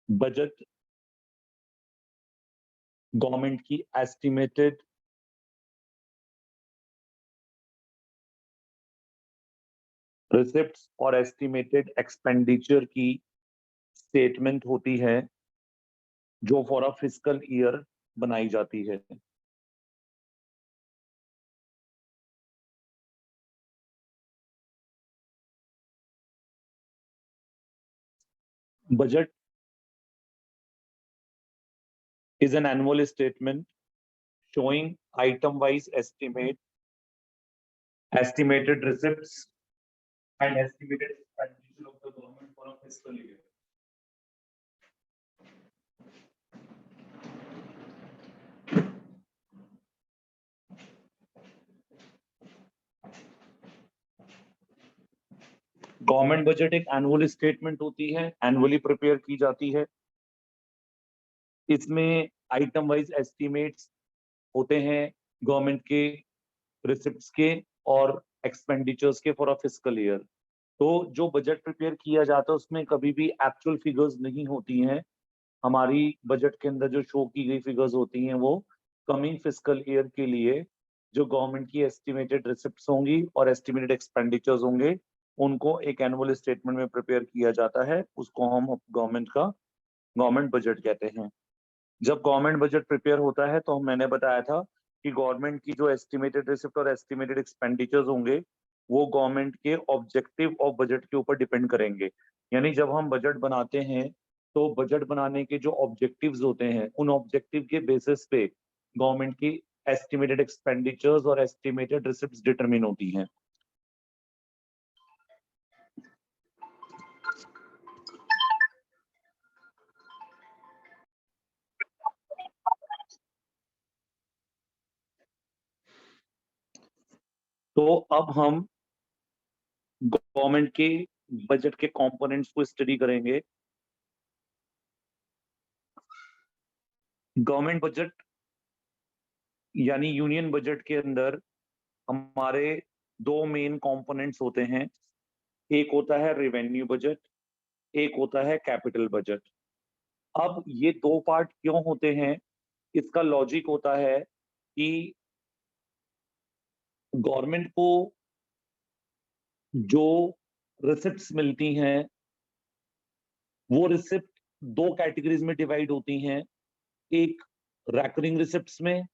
Budget government की estimated receipts और estimated expenditure की स्टेटमेंट होती है जो फॉर अ फिस्कल ईयर बनाई जाती है। Budget is an annual statement showing item-wise estimated receipts and estimated expenditure of the government for a fiscal year. Government budget एक एनुअल स्टेटमेंट होती है, एनुअली प्रिपेयर की जाती है। इसमें आइटम वाइज एस्टिमेट्स होते हैं गवर्नमेंट के रिसिप्ट्स के और एक्सपेंडिचर्स के फॉर अ फिस्कल ईयर। तो जो बजट प्रिपेयर किया जाता है उसमें कभी भी एक्चुअल फिगर्स नहीं होती हैं। हमारी बजट के अंदर जो शो की गई फिगर्स होती हैं वो कमिंग फिस्कल ईयर के लिए जो गवर्नमेंट की एस्टिमेटेड रिसिप्ट्स होंगी और एस्टिमेटेड एक्सपेंडिचर्स होंगे, उनको एक एनुअल स्टेटमेंट में प्रिपेयर किया जाता है। उसको हम गवर्नमेंट बजट कहते हैं। जब गवर्नमेंट बजट प्रिपेयर होता है तो मैंने बताया था कि गवर्नमेंट की जो एस्टिमेटेड रिसिप्ट और एस्टिमेटेड एक्सपेंडिचर्स होंगे वो गवर्नमेंट के ऑब्जेक्टिव ऑफ बजट के ऊपर डिपेंड करेंगे। यानी जब हम बजट बनाते हैं तो बजट बनाने के जो ऑब्जेक्टिव्स होते हैं उन ऑब्जेक्टिव के बेसिस पे गवर्नमेंट की एस्टिमेटेड एक्सपेंडिचर्स और एस्टिमेटेड रिसिप्ट्स डिटरमिन होती हैं। तो अब हम गवर्नमेंट के बजट के कंपोनेंट्स को स्टडी करेंगे। गवर्नमेंट बजट यानी यूनियन बजट के अंदर हमारे दो मेन कंपोनेंट्स होते हैं। एक होता है रेवेन्यू बजट, एक होता है कैपिटल बजट। अब ये दो पार्ट क्यों होते हैं, इसका लॉजिक होता है कि गवर्नमेंट को जो रिसिप्ट्स मिलती हैं वो रिसिप्ट दो कैटेगरीज में डिवाइड होती हैं, एक रैकरिंग रिसिप्ट्स में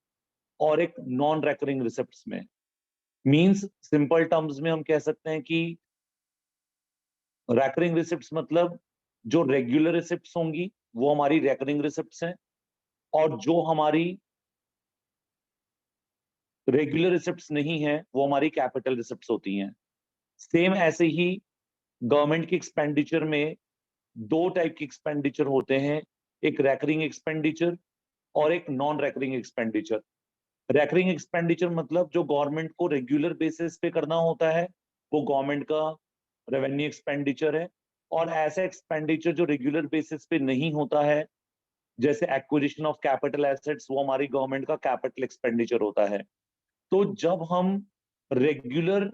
और एक नॉन रैकरिंग रिसिप्ट्स में। मींस सिंपल टर्म्स में हम कह सकते हैं कि रैकरिंग रिसिप्ट्स मतलब जो रेगुलर रिसिप्ट्स होंगी वो हमारी रैकरिंग रिसिप्ट्स हैं, और जो हमारी रेगुलर रिसिप्ट्स नहीं है वो हमारी कैपिटल रिसिप्ट्स होती हैं। सेम ऐसे ही गवर्नमेंट की एक्सपेंडिचर में दो टाइप की एक्सपेंडिचर होते हैं, एक रैकरिंग एक्सपेंडिचर और एक non recurring expenditure. Recurring expenditure मतलब जो गवर्नमेंट को रेगुलर बेसिस पे करना होता है वो गवर्नमेंट का रेवेन्यू एक्सपेंडिचर है, और ऐसा एक्सपेंडिचर जो रेगुलर बेसिस पे नहीं होता है जैसे एक्विजिशन ऑफ कैपिटल एसेट्स, वो हमारी गवर्नमेंट का कैपिटल एक्सपेंडिचर होता है। तो जब हम रेगुलर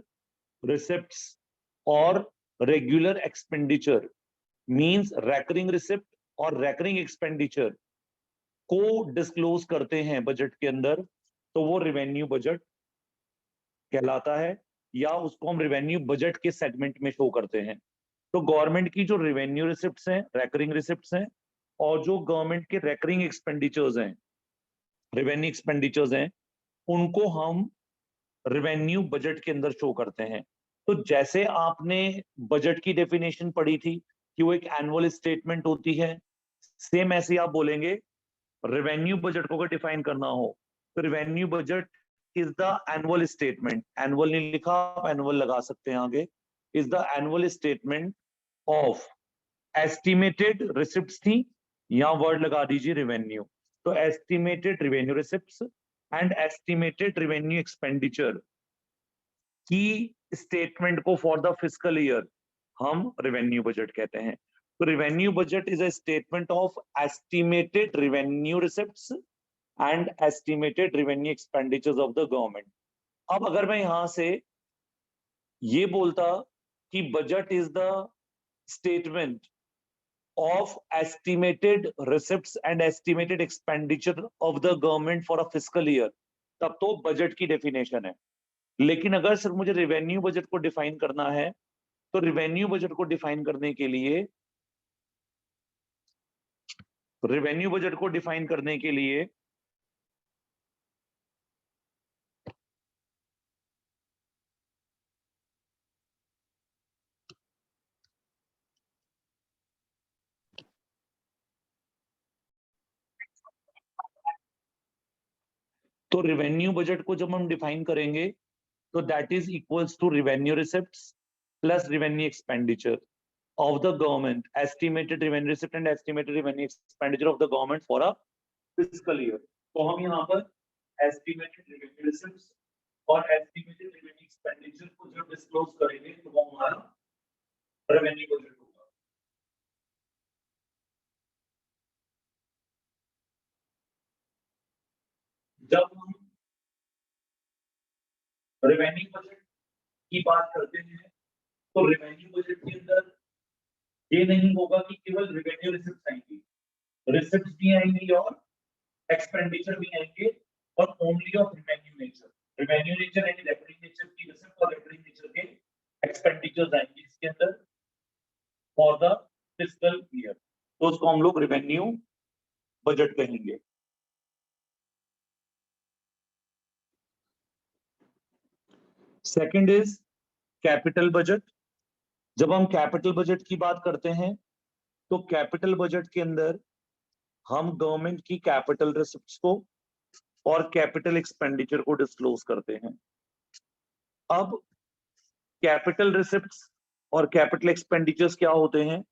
रिसिप्ट्स और regular expenditure means recurring receipt और रैकरिंग एक्सपेंडिचर को डिस्क्लोज करते हैं बजट के अंदर, तो वो रेवेन्यू बजट कहलाता है, या उसको हम रेवेन्यू बजट के सेगमेंट में शो करते हैं। तो गवर्नमेंट की जो रेवेन्यू रिसिप्ट्स हैं, रैकरिंग रिसिप्ट्स हैं, और जो गवर्नमेंट के रैकरिंग एक्सपेंडिचर्स हैं, रेवेन्यू एक्सपेंडिचर्स हैं, उनको हम रेवेन्यू बजट के अंदर शो करते हैं। तो जैसे आपने बजट की डेफिनेशन पढ़ी थी कि वो एक एनुअल स्टेटमेंट होती है, सेम ऐसे आप बोलेंगे रेवेन्यू बजट को अगर डिफाइन करना हो तो revenue budget is the annual statement, annual नहीं लिखा आप एनुअल लगा सकते हैं आगे, is the annual statement of estimated receipts थी, यहां वर्ड लगा दीजिए रेवेन्यू। तो estimated revenue receipts and estimated revenue expenditure की स्टेटमेंट को फॉर द फिस्कल ईयर हम रेवेन्यू बजट कहते हैं। तो revenue budget is a statement of estimated revenue receipts and estimated revenue expenditures of the government. अब अगर मैं यहां से ये बोलता कि budget is the statement of estimated receipts and estimated expenditure of the government for a fiscal year, तब तो बजट की डेफिनेशन है। लेकिन अगर सिर्फ मुझे रेवेन्यू बजट को डिफाइन करना है, तो रेवेन्यू बजट को डिफाइन करने के लिए तो रेवेन्यू बजट को जब हम डिफाइन करेंगे तो that is equals to revenue receipts plus revenue expenditure of the government, estimated revenue receipt and estimated revenue expenditure of the government for a fiscal year. तो हम यहाँ पर estimated revenue receipts और estimated revenue expenditure को जब disclose करेंगे तो वो हमारा revenue budget होगा। जब हम revenue budget की बात करते हैं तो revenue budget के अंदर ये नहीं होगा कि केवल revenue receipts आएंगी, receipts भी आएंगी और expenditure भी आएंगे, और only of revenue nature यानी recurring nature की receipt और recurring nature के expenditures आएंगे इसके अंदर for the fiscal year, तो उसको हम लोग revenue budget कहेंगे। Second is capital budget. जब हम कैपिटल बजट की बात करते हैं तो कैपिटल बजट के अंदर हम गवर्नमेंट की कैपिटल रिसिप्ट्स को और कैपिटल एक्सपेंडिचर को डिस्क्लोज करते हैं। अब कैपिटल रिसिप्ट्स और कैपिटल एक्सपेंडिचर्स क्या होते हैं?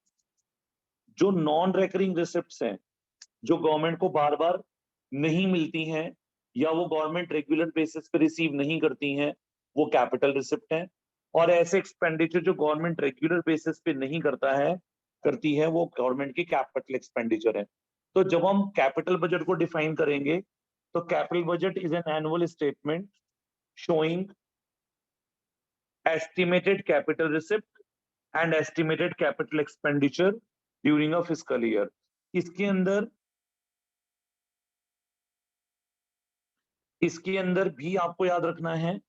जो नॉन रेकरिंग रिसिप्ट्स हैं, जो गवर्नमेंट को बार बार नहीं मिलती हैं या वो गवर्नमेंट रेगुलर बेसिस पे रिसीव नहीं करती हैं, वो कैपिटल रिसिप्ट हैं। और ऐसे एक्सपेंडिचर जो गवर्नमेंट रेगुलर बेसिस पे नहीं करती है, वो गवर्नमेंट की कैपिटल एक्सपेंडिचर है। तो जब हम कैपिटल बजट को डिफाइन करेंगे तो capital budget is an annual statement showing estimated capital receipt and estimated capital expenditure during a fiscal year. इसके अंदर भी आपको याद रखना है,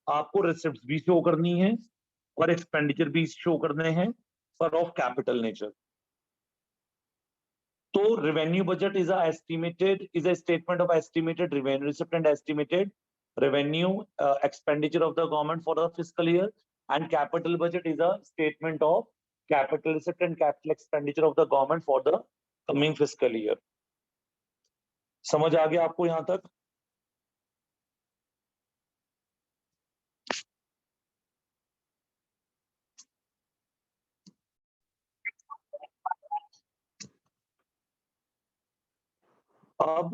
आपको रिसिप्ट्स भी शो करनी है और एक्सपेंडिचर भी शो करने हैं, पर ऑफ कैपिटल नेचर। तो revenue budget is a statement of estimated revenue receipt and estimated revenue expenditure of the government for the fiscal year, and capital budget is a statement of capital receipt and capital expenditure of the government for the coming fiscal year। समझ आ गया आपको यहां तक? अब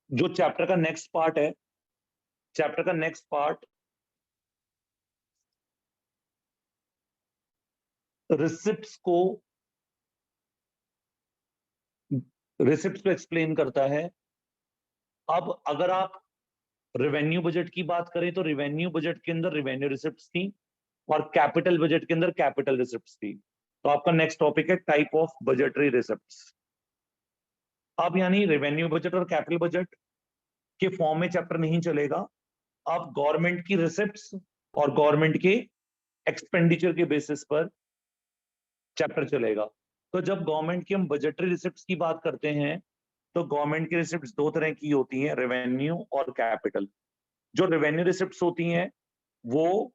जो chapter का next part है, receipts को एक्सप्लेन करता है। अब अगर आप रेवेन्यू बजट की बात करें तो रेवेन्यू बजट के अंदर रेवेन्यू रिसिप्ट्स थी और कैपिटल बजट के अंदर कैपिटल रिसिप्ट्स थी। तो आपका नेक्स्ट टॉपिक है टाइप ऑफ बजटरी रिसिप्ट्स। अब यानी रेवेन्यू बजट और कैपिटल बजट के फॉर्म में चैप्टर नहीं चलेगा, अब गवर्नमेंट की रिसिप्ट्स और गवर्नमेंट के एक्सपेंडिचर के बेसिस पर चैप्टर चलेगा। तो जब गवर्नमेंट की हम बजटरी रिसिप्ट्स की बात करते हैं तो गवर्नमेंट की रिसिप्ट्स दो तरह की होती हैं, रेवेन्यू और कैपिटल। जो रेवेन्यू रिसिप्ट्स होती हैं वो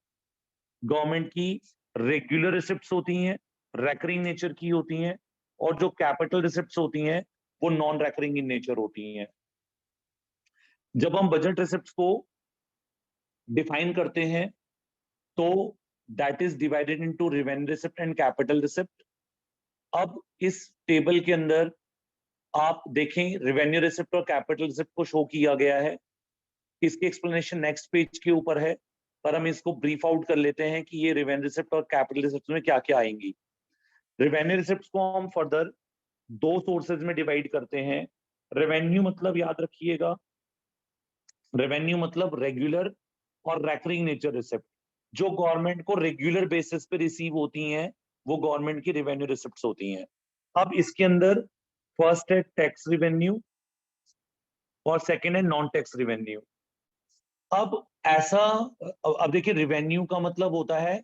गवर्नमेंट की रेगुलर रिसिप्ट्स होती हैं, रेकरिंग नेचर की होती हैं, और जो कैपिटल रिसिप्ट्स होती हैं वो नॉन रेकरिंग इन नेचर होती हैं। जब हम बजट रिसिप्ट्स को डिफाइन करते हैं तो that is divided into revenue receipt and capital receipt. अब इस टेबल के अंदर आप देखें रेवेन्यू रिसिप्ट और कैपिटल रिसिप्ट को शो किया गया है। इसकी एक्सप्लेनेशन नेक्स्ट पेज के ऊपर है, पर हम इसको ब्रीफ आउट कर लेते हैं कि ये रेवेन्यू रिसिप्ट और कैपिटल रिसिप्ट में क्या क्या आएंगी। रेवेन्यू रिसिप्ट को हम फर्दर दो सोर्सेज में डिवाइड करते हैं। रेवेन्यू मतलब याद रखिएगा, रेवेन्यू मतलब रेगुलर और रेकरिंग नेचर रिसिप्ट, जो गवर्नमेंट को रेगुलर बेसिस पे रिसीव होती हैं वो गवर्नमेंट की रेवेन्यू रिसिप्ट्स होती हैं। अब इसके अंदर फर्स्ट है टैक्स रेवेन्यू और सेकंड है नॉन टैक्स रेवेन्यू। अब ऐसा अब देखिए, रेवेन्यू का मतलब होता है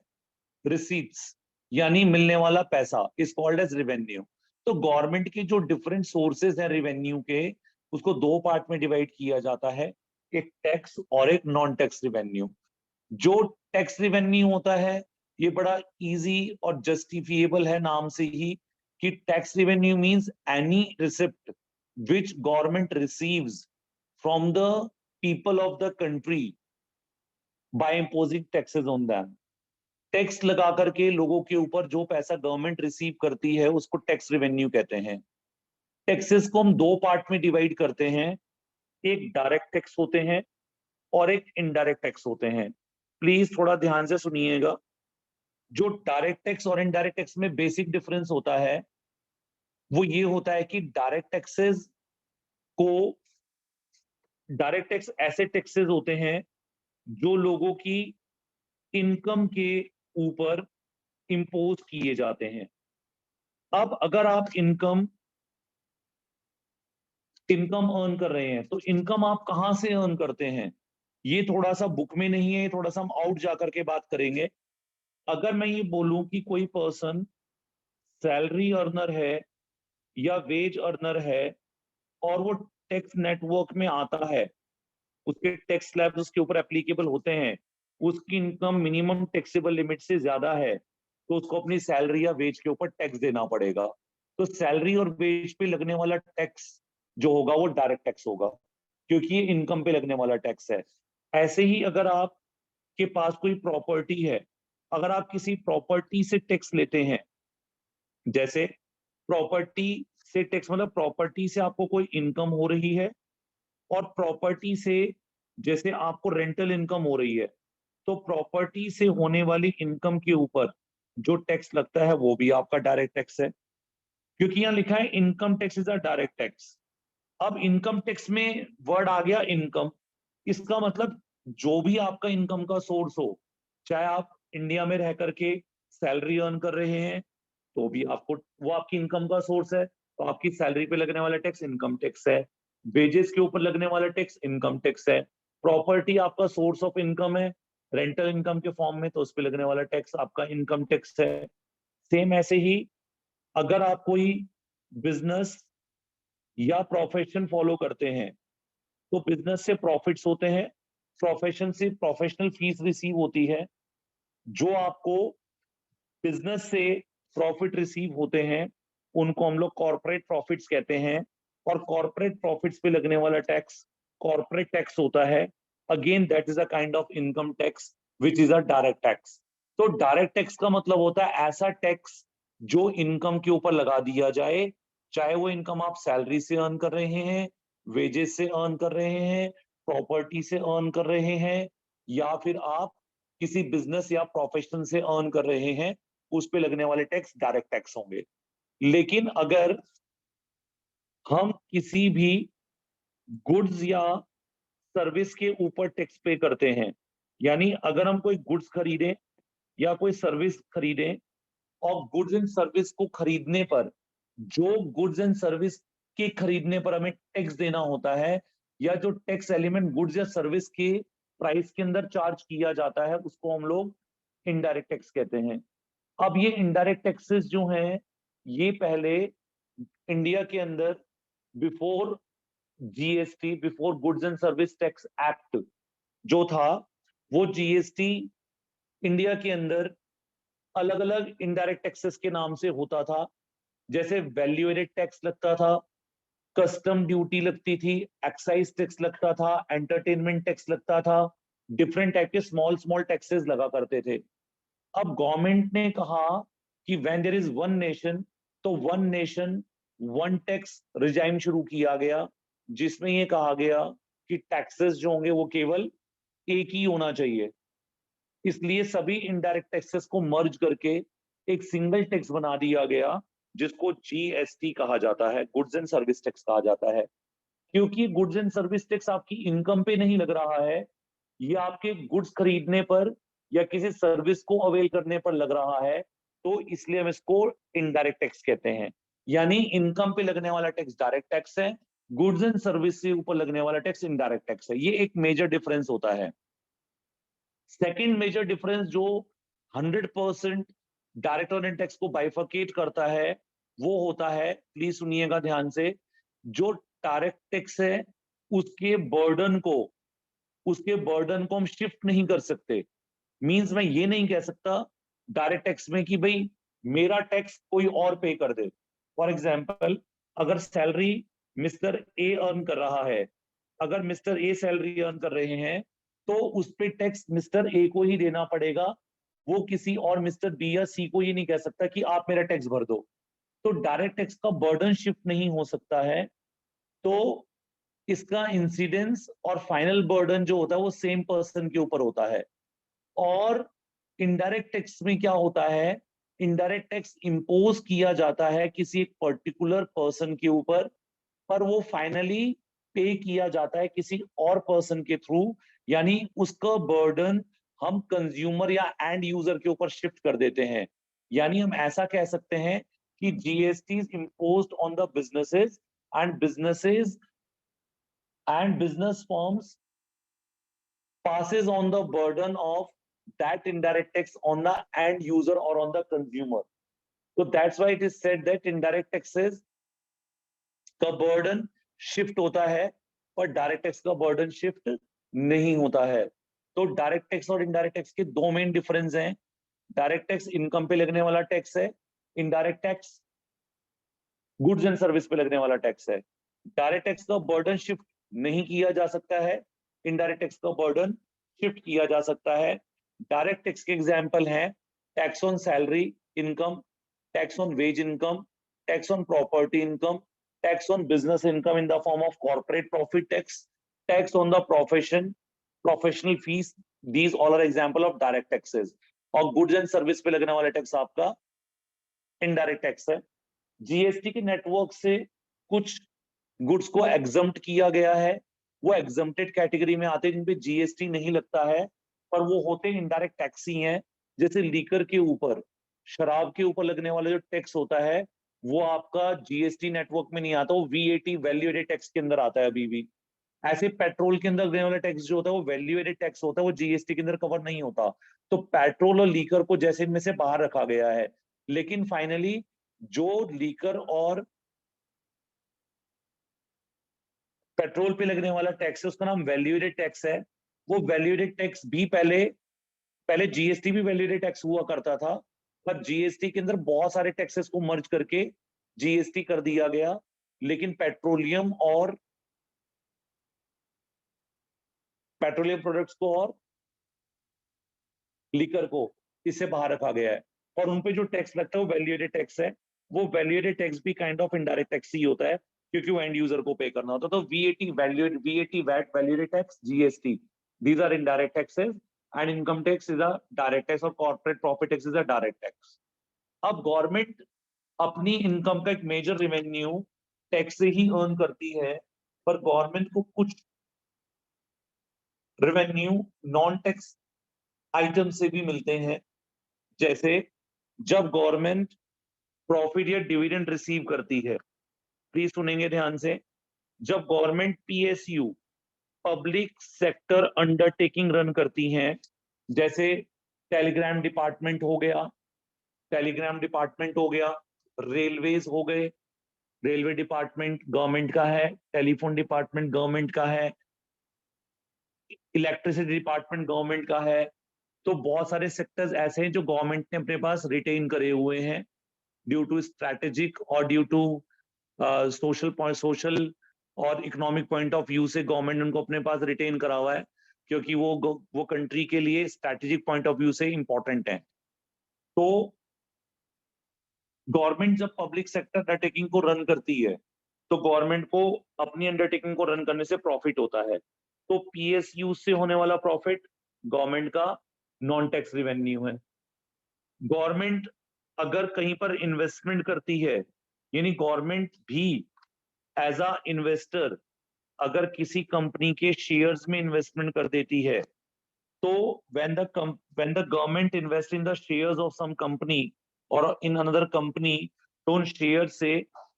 रिसीट्स, यानी मिलने वाला पैसा, इज कॉल्ड एज रेवेन्यू। तो गवर्नमेंट के जो डिफरेंट सोर्सेज हैं रेवेन्यू के, उसको दो पार्ट में डिवाइड किया जाता है, एक टैक्स और एक नॉन टैक्स रेवेन्यू। जो टैक्स रेवेन्यू होता है, ये बड़ा इजी और जस्टिफिएबल है नाम से ही, कि tax revenue means any receipt which government receives from the people of the country bye imposing taxes on them. Tax लगा करके लोगों के ऊपर जो पैसा गवर्नमेंट रिसीव करती है, उसको टैक्स रेवेन्यू कहते हैं। टैक्सेस को हम दो पार्ट में डिवाइड करते हैं, एक डायरेक्ट टैक्स होते हैं और एक इनडायरेक्ट टैक्स होते हैं। प्लीज थोड़ा ध्यान से सुनिएगा। जो डायरेक्ट टैक्स और इनडायरेक्ट टैक्स में बेसिक डिफरेंस होता है, वो ये होता है कि डायरेक्ट टैक्सेस को, डायरेक्ट टैक्स ऐसे टैक्सेस होते हैं जो लोगों की इनकम के ऊपर इंपोज किए जाते हैं। अब अगर आप इनकम अर्न कर रहे हैं, तो इनकम आप कहां से अर्न करते हैं, ये थोड़ा सा बुक में नहीं है, थोड़ा सा हम आउट जाकर के बात करेंगे। अगर मैं ये बोलूं कि कोई पर्सन सैलरी अर्नर है या वेज अर्नर है और वो टैक्स नेटवर्क में आता है, उसके टैक्स स्लैब्स उसके ऊपर एप्लीकेबल होते हैं, उसकी इनकम मिनिमम टैक्सेबल लिमिट से ज्यादा है, तो उसको अपनी सैलरी या वेज के ऊपर टैक्स देना पड़ेगा। तो सैलरी और वेज पे लगने वाला टैक्स जो होगा वो डायरेक्ट टैक्स होगा, क्योंकि ये इनकम पे लगने वाला टैक्स है। ऐसे ही अगर आपके पास कोई प्रॉपर्टी है, अगर आप किसी प्रॉपर्टी से टैक्स लेते हैं, जैसे प्रॉपर्टी से टैक्स मतलब प्रॉपर्टी से आपको कोई इनकम हो रही है, और प्रॉपर्टी से जैसे आपको रेंटल इनकम हो रही है, तो प्रॉपर्टी से होने वाली इनकम के ऊपर जो टैक्स लगता है वो भी आपका डायरेक्ट टैक्स है, क्योंकि यहां लिखा है income tax is a direct tax. अब इनकम टैक्स में वर्ड आ गया इनकम, इसका मतलब जो भी आपका इनकम का सोर्स हो, चाहे आप इंडिया में रह करके सैलरी अर्न कर रहे हैं, तो भी आपको वो आपकी इनकम का सोर्स है, तो आपकी सैलरी पे लगने वाला टैक्स इनकम टैक्स है। वेजेस के ऊपर लगने वाला टैक्स इनकम टैक्स है। प्रॉपर्टी आपका सोर्स ऑफ इनकम है रेंटल इनकम के फॉर्म में, तो उस पे लगने वाला टैक्स आपका इनकम टैक्स है। सेम ऐसे ही अगर आप कोई बिजनेस या प्रोफेशन फॉलो करते हैं, तो बिजनेस से प्रॉफिट्स होते हैं, प्रोफेशन से प्रोफेशनल फीस रिसीव होती है। जो आपको बिजनेस से प्रॉफिट रिसीव होते हैं, उनको हम लोग कॉर्पोरेट प्रॉफिट्स कहते हैं, और कॉर्पोरेट प्रॉफिट्स पे लगने वाला टैक्स कॉर्पोरेट टैक्स होता है। Again that is a kind of income tax which is a direct tax. तो डायरेक्ट टैक्स का मतलब होता है ऐसा टैक्स जो इनकम के ऊपर लगा दिया जाए, चाहे वो इनकम आप सैलरी से अर्न कर रहे हैं, वेजेस से अर्न कर रहे हैं, प्रॉपर्टी से अर्न कर रहे हैं, या फिर आप किसी बिजनेस या प्रोफेशन से अर्न कर रहे हैं, उस पे लगने वाले टैक्स डायरेक्ट टैक्स होंगे। लेकिन अगर हम किसी भी गुड्स या सर्विस के ऊपर टैक्स पे करते हैं, यानी अगर हम कोई गुड्स खरीदें या कोई सर्विस खरीदें, और गुड्स एंड सर्विस को खरीदने पर जो गुड्स एंड सर्विस के खरीदने पर हमें टैक्स देना होता है, या जो टैक्स एलिमेंट गुड्स या सर्विस के प्राइस के अंदर चार्ज किया जाता है, उसको हम लोग इनडायरेक्ट टैक्स कहते हैं। अब ये इनडायरेक्ट टैक्सेस जो हैं, ये पहले इंडिया के अंदर before GST, before goods and service tax act जो था, वो जीएसटी इंडिया के अंदर अलग अलग इनडायरेक्ट टैक्सेस के नाम से होता था। जैसे वैल्यू एडेड टैक्स लगता था, कस्टम ड्यूटी लगती थी, एक्साइज टैक्स लगता था, एंटरटेनमेंट टैक्स लगता था, डिफरेंट टाइप के स्मॉल स्मॉल टैक्सेस लगा करते थे। अब गवर्नमेंट ने कहा कि when there is one nation, तो one nation one tax regime शुरू किया गया, जिसमें ये कहा गया कि टैक्सेस जो होंगे वो केवल एक ही होना चाहिए। इसलिए सभी इनडायरेक्ट टैक्सेस को मर्ज करके एक सिंगल टैक्स बना दिया गया, जिसको जीएसटी कहा जाता है, गुड्स एंड सर्विस टैक्स कहा जाता है। क्योंकि गुड्स एंड सर्विस टैक्स आपकी इनकम पे नहीं लग रहा है, ये आपके गुड्स खरीदने पर या किसी सर्विस को अवेल करने पर लग रहा है, तो इसलिए हम इसको इनडायरेक्ट टैक्स कहते हैं। यानी इनकम पे लगने वाला टैक्स डायरेक्ट टैक्स है, गुड्स एंड सर्विस के ऊपर लगने वाला टैक्स इनडायरेक्ट टैक्स है। ये एक मेजर डिफरेंस होता है। सेकेंड मेजर डिफरेंस जो 100% डायरेक्ट और इनडायरेक्ट टैक्स को बाइफरकेट करता है, वो होता है, प्लीज सुनिएगा ध्यान से, जो डायरेक्ट टैक्स है उसके बर्डन को हम शिफ्ट नहीं कर सकते। मींस मैं ये नहीं कह सकता डायरेक्ट टैक्स में कि भाई मेरा टैक्स कोई और पे कर दे। फॉर एग्जाम्पल, अगर सैलरी मिस्टर ए अर्न कर रहा है, अगर मिस्टर ए सैलरी अर्न कर रहे हैं, तो उस पे टैक्स मिस्टर ए को ही देना पड़ेगा। वो किसी और मिस्टर बी या सी को ये नहीं कह सकता कि आप मेरा टैक्स भर दो। तो डायरेक्ट टैक्स का बर्डन शिफ्ट नहीं हो सकता है। तो इसका इंसिडेंस और फाइनल बर्डन जो होता है वो सेम पर्सन के ऊपर होता है। और इनडायरेक्ट टैक्स में क्या होता है, इनडायरेक्ट टैक्स इंपोज किया जाता है किसी एक पर्टिकुलर पर्सन के ऊपर, पर वो फाइनली पे किया जाता है किसी और पर्सन के थ्रू। यानी उसका बर्डन हम कंज्यूमर या एंड यूजर के ऊपर शिफ्ट कर देते हैं। यानी हम ऐसा कह सकते हैं कि GST is imposed on the businesses and business forms passes on the burden of that indirect tax on the end user or on the consumer. So that's why it is said that indirect taxes का burden shift होता है, पर direct tax का burden shift नहीं होता है। तो direct tax और indirect tax के दो main difference हैं। direct tax income पे लगने वाला टैक्स है, indirect tax goods and service पे लगने वाला टैक्स है। डायरेक्ट टैक्स का बर्डन शिफ्ट नहीं किया जा सकता है, इनडायरेक्ट टैक्स का बर्डन शिफ्ट किया जा सकता है। डायरेक्ट टैक्स के एग्जांपल हैं tax on salary income, tax on wage income, tax on property income, tax on business income in the form of corporate profit tax, tax on the professional fees. These all are example of direct taxes. और goods and service पे लगने वाला tax आपका indirect tax है। GST के network से कुछ goods को एग्जम्प्ट किया गया है, वो एग्जम्प्टेड कैटेगरी में आते हैं जिन पे जीएसटी नहीं लगता है, पर वो होते हैं इनडायरेक्ट टैक्स ही हैं। जैसे लीकर के ऊपर, शराब के ऊपर लगने वाला जो टैक्स होता है वो आपका जीएसटी नेटवर्क में नहीं आता, वो वीएटी वैल्यू एडेड टैक्स के अंदर आता है अभी भी। ऐसे पेट्रोल के अंदर लगने वाला टैक्स जो होता है वो वैल्यू एडेड टैक्स होता है, वो जीएसटी के अंदर कवर नहीं होता। तो पेट्रोल और लीकर को जैसे इनमें से बाहर रखा गया है, लेकिन फाइनली जो लीकर और पेट्रोल पे लगने वाला टैक्स है उसका नाम वैल्यूएडेड टैक्स है। वो वैल्यूएडेड टैक्स भी पहले जीएसटी भी वैल्यूएडेड टैक्स हुआ करता था, पर जीएसटी के अंदर बहुत सारे टैक्सेस को मर्ज करके जीएसटी कर दिया गया। लेकिन पेट्रोलियम प्रोडक्ट्स को और लिकर को इससे बाहर रखा गया है, और उन पे जो टैक्स लगता है वो वैल्यूएडेड टैक्स है। वो वैल्यूएडेड टैक्स भी काइंड ऑफ इनडायरेक्ट टैक्स ही होता है, क्योंकि वो एंड यूजर को पे करना होता है। तो VAT VAT value added tax, GST, these are indirect taxes, and income tax is a direct tax, और corporate profit tax is a direct tax. अब गवर्नमेंट अपनी इनकम का एक मेजर रेवेन्यू टैक्स से ही अर्न करती है, पर गवर्नमेंट को कुछ रेवेन्यू नॉन टैक्स आइटम से भी मिलते हैं। जैसे जब गवर्नमेंट प्रॉफिट या डिविडेंड रिसीव करती है, प्लीज सुनेंगे ध्यान से, जब government PSU public sector undertaking run करती हैं, जैसे टेलीग्राम डिपार्टमेंट हो गया, रेलवेज हो गए, रेलवे डिपार्टमेंट गवर्नमेंट का है, टेलीफोन डिपार्टमेंट गवर्नमेंट का है, इलेक्ट्रिसिटी डिपार्टमेंट गवर्नमेंट का है। तो बहुत सारे सेक्टर्स ऐसे हैं जो गवर्नमेंट ने अपने पास रिटेन करे हुए हैं ड्यू टू स्ट्रैटेजिक और ड्यू टू सोशल और इकोनॉमिक पॉइंट ऑफ व्यू से गवर्नमेंट ने उनको अपने पास रिटेन करा हुआ है, क्योंकि वो कंट्री के लिए स्ट्रैटेजिक पॉइंट ऑफ व्यू से इंपॉर्टेंट है। तो गवर्नमेंट जब पब्लिक सेक्टर अंडरटेकिंग को रन करती है, तो गवर्नमेंट को अपनी अंडरटेकिंग को रन करने से प्रॉफिट होता है। तो पीएसयू से होने वाला प्रॉफिट गवर्नमेंट का नॉन टैक्स रेवेन्यू है। गवर्नमेंट अगर कहीं पर इन्वेस्टमेंट करती है, यानी गवर्नमेंट भी एज अ इन्वेस्टर अगर किसी कंपनी के शेयर्स में इन्वेस्टमेंट कर देती है, तो when the government invest in the shares of some company और इन अनदर कंपनी, तो उन शेयर से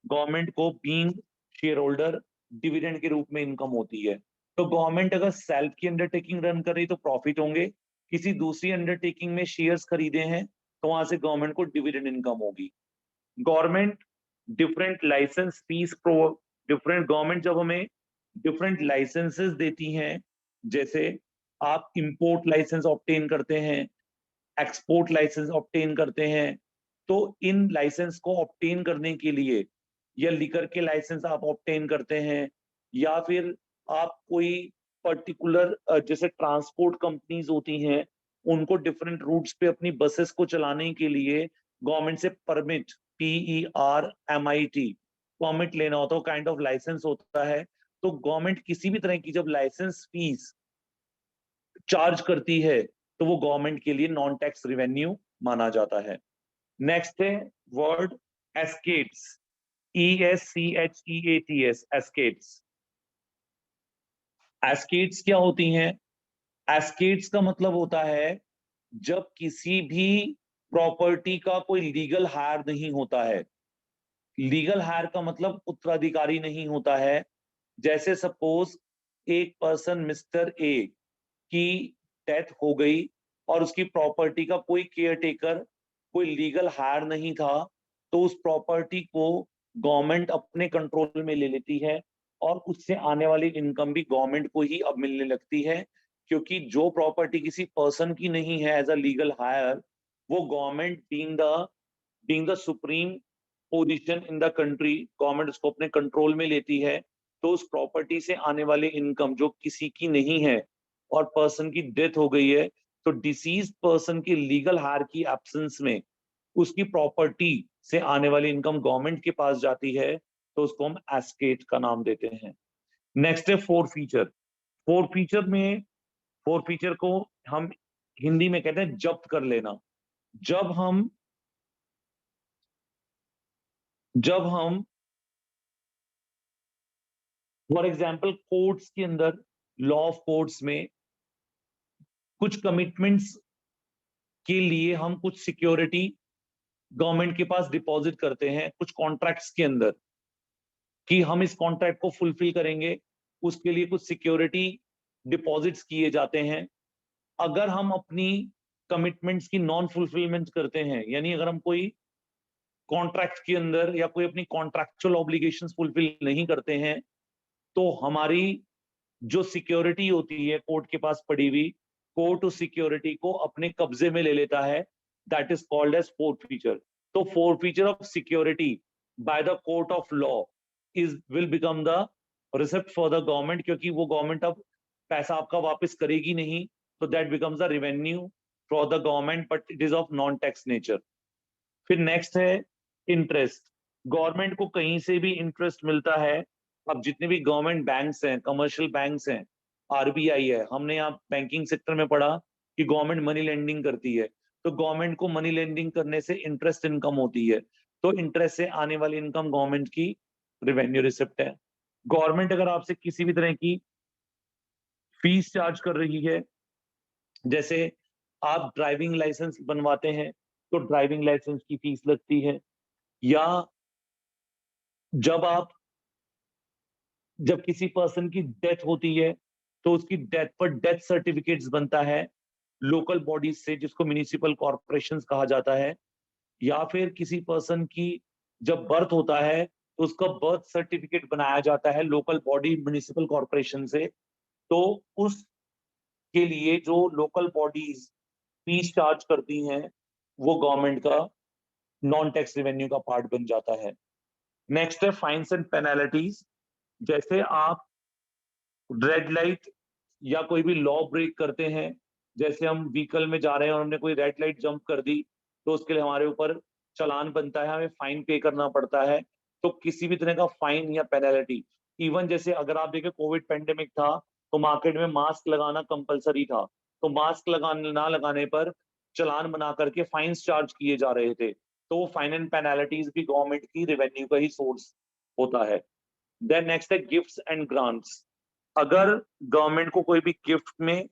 गवर्नमेंट को बीइंग शेयर होल्डर डिविडेंड के रूप में इनकम होती है। तो गवर्नमेंट अगर सेल्फ की अंडरटेकिंग रन कर रही तो प्रॉफिट होंगे, किसी दूसरी अंडरटेकिंग में शेयर्स खरीदे हैं तो वहां से गवर्नमेंट को डिविडेंड इनकम होगी। Government different licence fees pro different government जब हमें डिफरेंट लाइसेंसेस देती हैं, जैसे आप इंपोर्ट लाइसेंस ऑब्टेन करते हैं, एक्सपोर्ट लाइसेंस ऑब्टेन करते हैं, तो इन लाइसेंस को ऑब्टेन करने के लिए, या लिकर के लाइसेंस आप ऑब्टेन करते हैं, या फिर आप कोई पर्टिकुलर जैसे ट्रांसपोर्ट कंपनीज होती हैं, उनको डिफरेंट रूट्स पे अपनी बसेस को चलाने के लिए गवर्नमेंट से परमिट, PERMIT परमिट लेना होता है, काइंड ऑफ लाइसेंस होता है। तो गवर्नमेंट किसी भी तरह की जब लाइसेंस फीस चार्ज करती है तो वो गवर्नमेंट के लिए नॉन टैक्स रेवेन्यू माना जाता है। नेक्स्ट है word skates, ESCHEATS, skates. Skates क्या होती हैं? एस्केट्स का मतलब होता है जब किसी भी प्रॉपर्टी का कोई लीगल हायर नहीं होता है। लीगल हायर का मतलब उत्तराधिकारी नहीं होता है। जैसे सपोज एक पर्सन मिस्टर ए की डेथ हो गई और उसकी प्रॉपर्टी का कोई केयर टेकर, कोई लीगल हायर नहीं था, तो उस प्रॉपर्टी को गवर्नमेंट अपने कंट्रोल में ले लेती है और उससे आने वाली इनकम भी गवर्नमेंट को ही अब मिलने लगती है, क्योंकि जो प्रॉपर्टी किसी पर्सन की नहीं है एज अ लीगल हायर, वो government being the supreme position in the country, government उसको अपने कंट्रोल में लेती है। तो उस प्रॉपर्टी से आने वाली इनकम जो किसी की नहीं है और पर्सन की डेथ हो गई है, तो डिसीज पर्सन की लीगल हायर की एब्सेंस में उसकी प्रॉपर्टी से आने वाली इनकम गवर्नमेंट के पास जाती है, तो उसको हम एस्केट का नाम देते हैं। नेक्स्ट है फोर फीचर। फोर फीचर में, फोर फीचर को हम हिंदी में कहते हैं जब्त कर लेना। जब हम जब हम फॉर एग्जाम्पल कोर्ट्स के अंदर, लॉ ऑफ कोर्ट्स में कुछ कमिटमेंट्स के लिए हम कुछ सिक्योरिटी गवर्नमेंट के पास डिपॉजिट करते हैं कुछ कॉन्ट्रैक्ट्स के अंदर, कि हम इस कॉन्ट्रैक्ट को फुलफिल करेंगे, उसके लिए कुछ सिक्योरिटी डिपॉजिट्स किए जाते हैं। अगर हम अपनी कमिटमेंट्स की नॉन फुलफिलमेंट करते हैं, यानी अगर हम कोई कॉन्ट्रैक्ट के अंदर या कोई अपनी कॉन्ट्रैक्चुअल ऑब्लिगेशंस फुलफिल नहीं करते हैं, तो हमारी जो सिक्योरिटी होती है कोर्ट के पास पड़ी हुई, कोर्ट उस सिक्योरिटी को अपने कब्जे में ले लेता है। That is called as fourth feature. तो fourth feature of security by the court of law is will become the receipt for the government, क्योंकि वो गवर्नमेंट अब पैसा आपका वापस करेगी नहीं, तो that becomes the revenue for the government, but it is of non tax nature. फिर नेक्स्ट है इंटरेस्ट। गवर्नमेंट को कहीं से भी इंटरेस्ट मिलता है। अब जितने भी गवर्नमेंट बैंक्स हैं, कमर्शियल बैंक्स हैं, RBI है, हमने यहाँ बैंकिंग सेक्टर में पढ़ा कि गवर्नमेंट मनी लेंडिंग करती है, तो गवर्नमेंट को मनी लेंडिंग करने से इंटरेस्ट इनकम होती है, तो इंटरेस्ट से आने वाली इनकम गवर्नमेंट की रेवेन्यू रिसिप्ट है। गवर्नमेंट अगर आपसे किसी भी तरह की फीस चार्ज कर रही है, जैसे आप ड्राइविंग लाइसेंस बनवाते हैं तो ड्राइविंग लाइसेंस की फीस लगती है, या जब आप जब किसी पर्सन की डेथ होती है तो उसकी डेथ पर डेथ सर्टिफिकेट्स बनता है लोकल बॉडीज से, जिसको म्युनिसिपल कॉर्पोरेशंस कहा जाता है, या फिर किसी पर्सन की जब बर्थ होता है तो उसका बर्थ सर्टिफिकेट बनाया जाता है लोकल बॉडी म्युनिसिपल कॉर्पोरेशन से। तो उसके लिए जो लोकल बॉडीज फीस चार्ज करती हैं, वो गवर्नमेंट का नॉन टैक्स रेवेन्यू का पार्ट बन जाता है। नेक्स्ट है फाइन्स एंड पेनल्टीज। जैसे आप रेड लाइट या कोई भी लॉ ब्रेक करते हैं, जैसे हम व्हीकल में जा रहे हैं और हमने कोई रेड लाइट जंप कर दी, तो उसके लिए हमारे ऊपर चालान बनता है, हमें फाइन पे करना पड़ता है। तो किसी भी तरह का फाइन या पेनल्टी, इवन जैसे अगर आप देखें कोविड पेंडेमिक था तो मार्केट में मास्क लगाना कंपलसरी था, तो मास्क लगाने ना लगाने पर चालान बना करके फाइन्स चार्ज किए जा रहे थे, तो वो फाइन एंड पेनल्टीज भी गवर्नमेंट की रेवेन्यू का ही सोर्स होता है। देन नेक्स्ट है गिफ्ट्स एंड ग्रांट्स। अगर गवर्नमेंट को कोई भी गिफ्ट में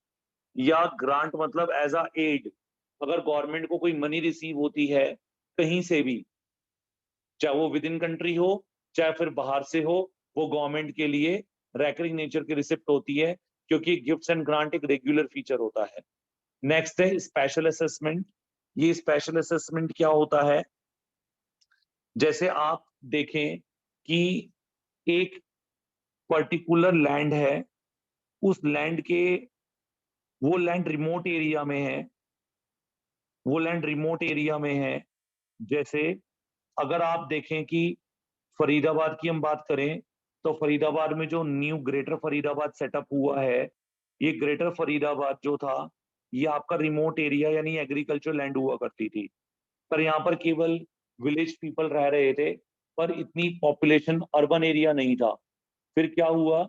या ग्रांट मतलब एज अ एड, अगर गवर्नमेंट को कोई मनी रिसीव होती है कहीं से भी, चाहे वो विद इन कंट्री हो चाहे फिर बाहर से हो, वो गवर्नमेंट के लिए रेकरिंग नेचर की रिसिप्ट होती है, क्योंकि गिफ्ट्स एंड ग्रांट एक रेगुलर फीचर होता है। नेक्स्ट है स्पेशल असेसमेंट। ये स्पेशल असेसमेंट क्या होता है? जैसे आप देखें कि एक पर्टिकुलर लैंड है, उस लैंड के वो लैंड रिमोट एरिया में है, वो लैंड रिमोट एरिया में है। जैसे अगर आप देखें कि फरीदाबाद की हम बात करें, तो फरीदाबाद में जो न्यू ग्रेटर फरीदाबाद सेटअप हुआ है, ये ग्रेटर फरीदाबाद जो था, ये आपका रिमोट एरिया यानी एग्रीकल्चर लैंड हुआ करती थी। पर यहाँ पर केवल विलेज पीपल रह रहे थे, पर इतनी पॉपुलेशन अर्बन एरिया नहीं था। फिर क्या हुआ?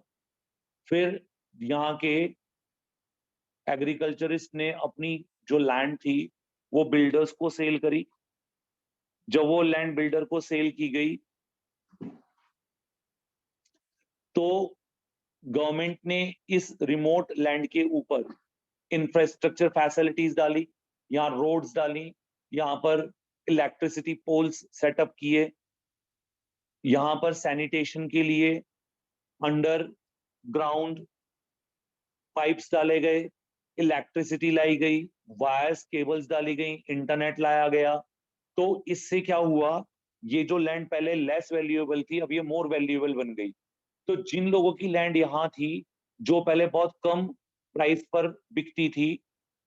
फिर यहाँ के एग्रीकल्चरिस्ट ने अपनी जो लैंड थी वो बिल्डर्स को सेल करी। जब वो लैंड बिल्डर को सेल की गई, तो गवर्नमेंट ने इस रिमोट लैंड के ऊपर इंफ्रास्ट्रक्चर फैसिलिटीज डाली, यहाँ रोड्स डाली, यहाँ पर इलेक्ट्रिसिटी पोल्स सेटअप किए, यहाँ पर सैनिटेशन के लिए अंडर ग्राउंड पाइप्स डाले गए, इलेक्ट्रिसिटी लाई गई, वायर्स केबल्स डाली गई, इंटरनेट लाया गया। तो इससे क्या हुआ? ये जो लैंड पहले लेस वैल्यूएबल थी, अब ये मोर वैल्यूएबल बन गई। तो जिन लोगों की लैंड यहाँ थी, जो पहले बहुत कम प्राइस पर बिकती थी,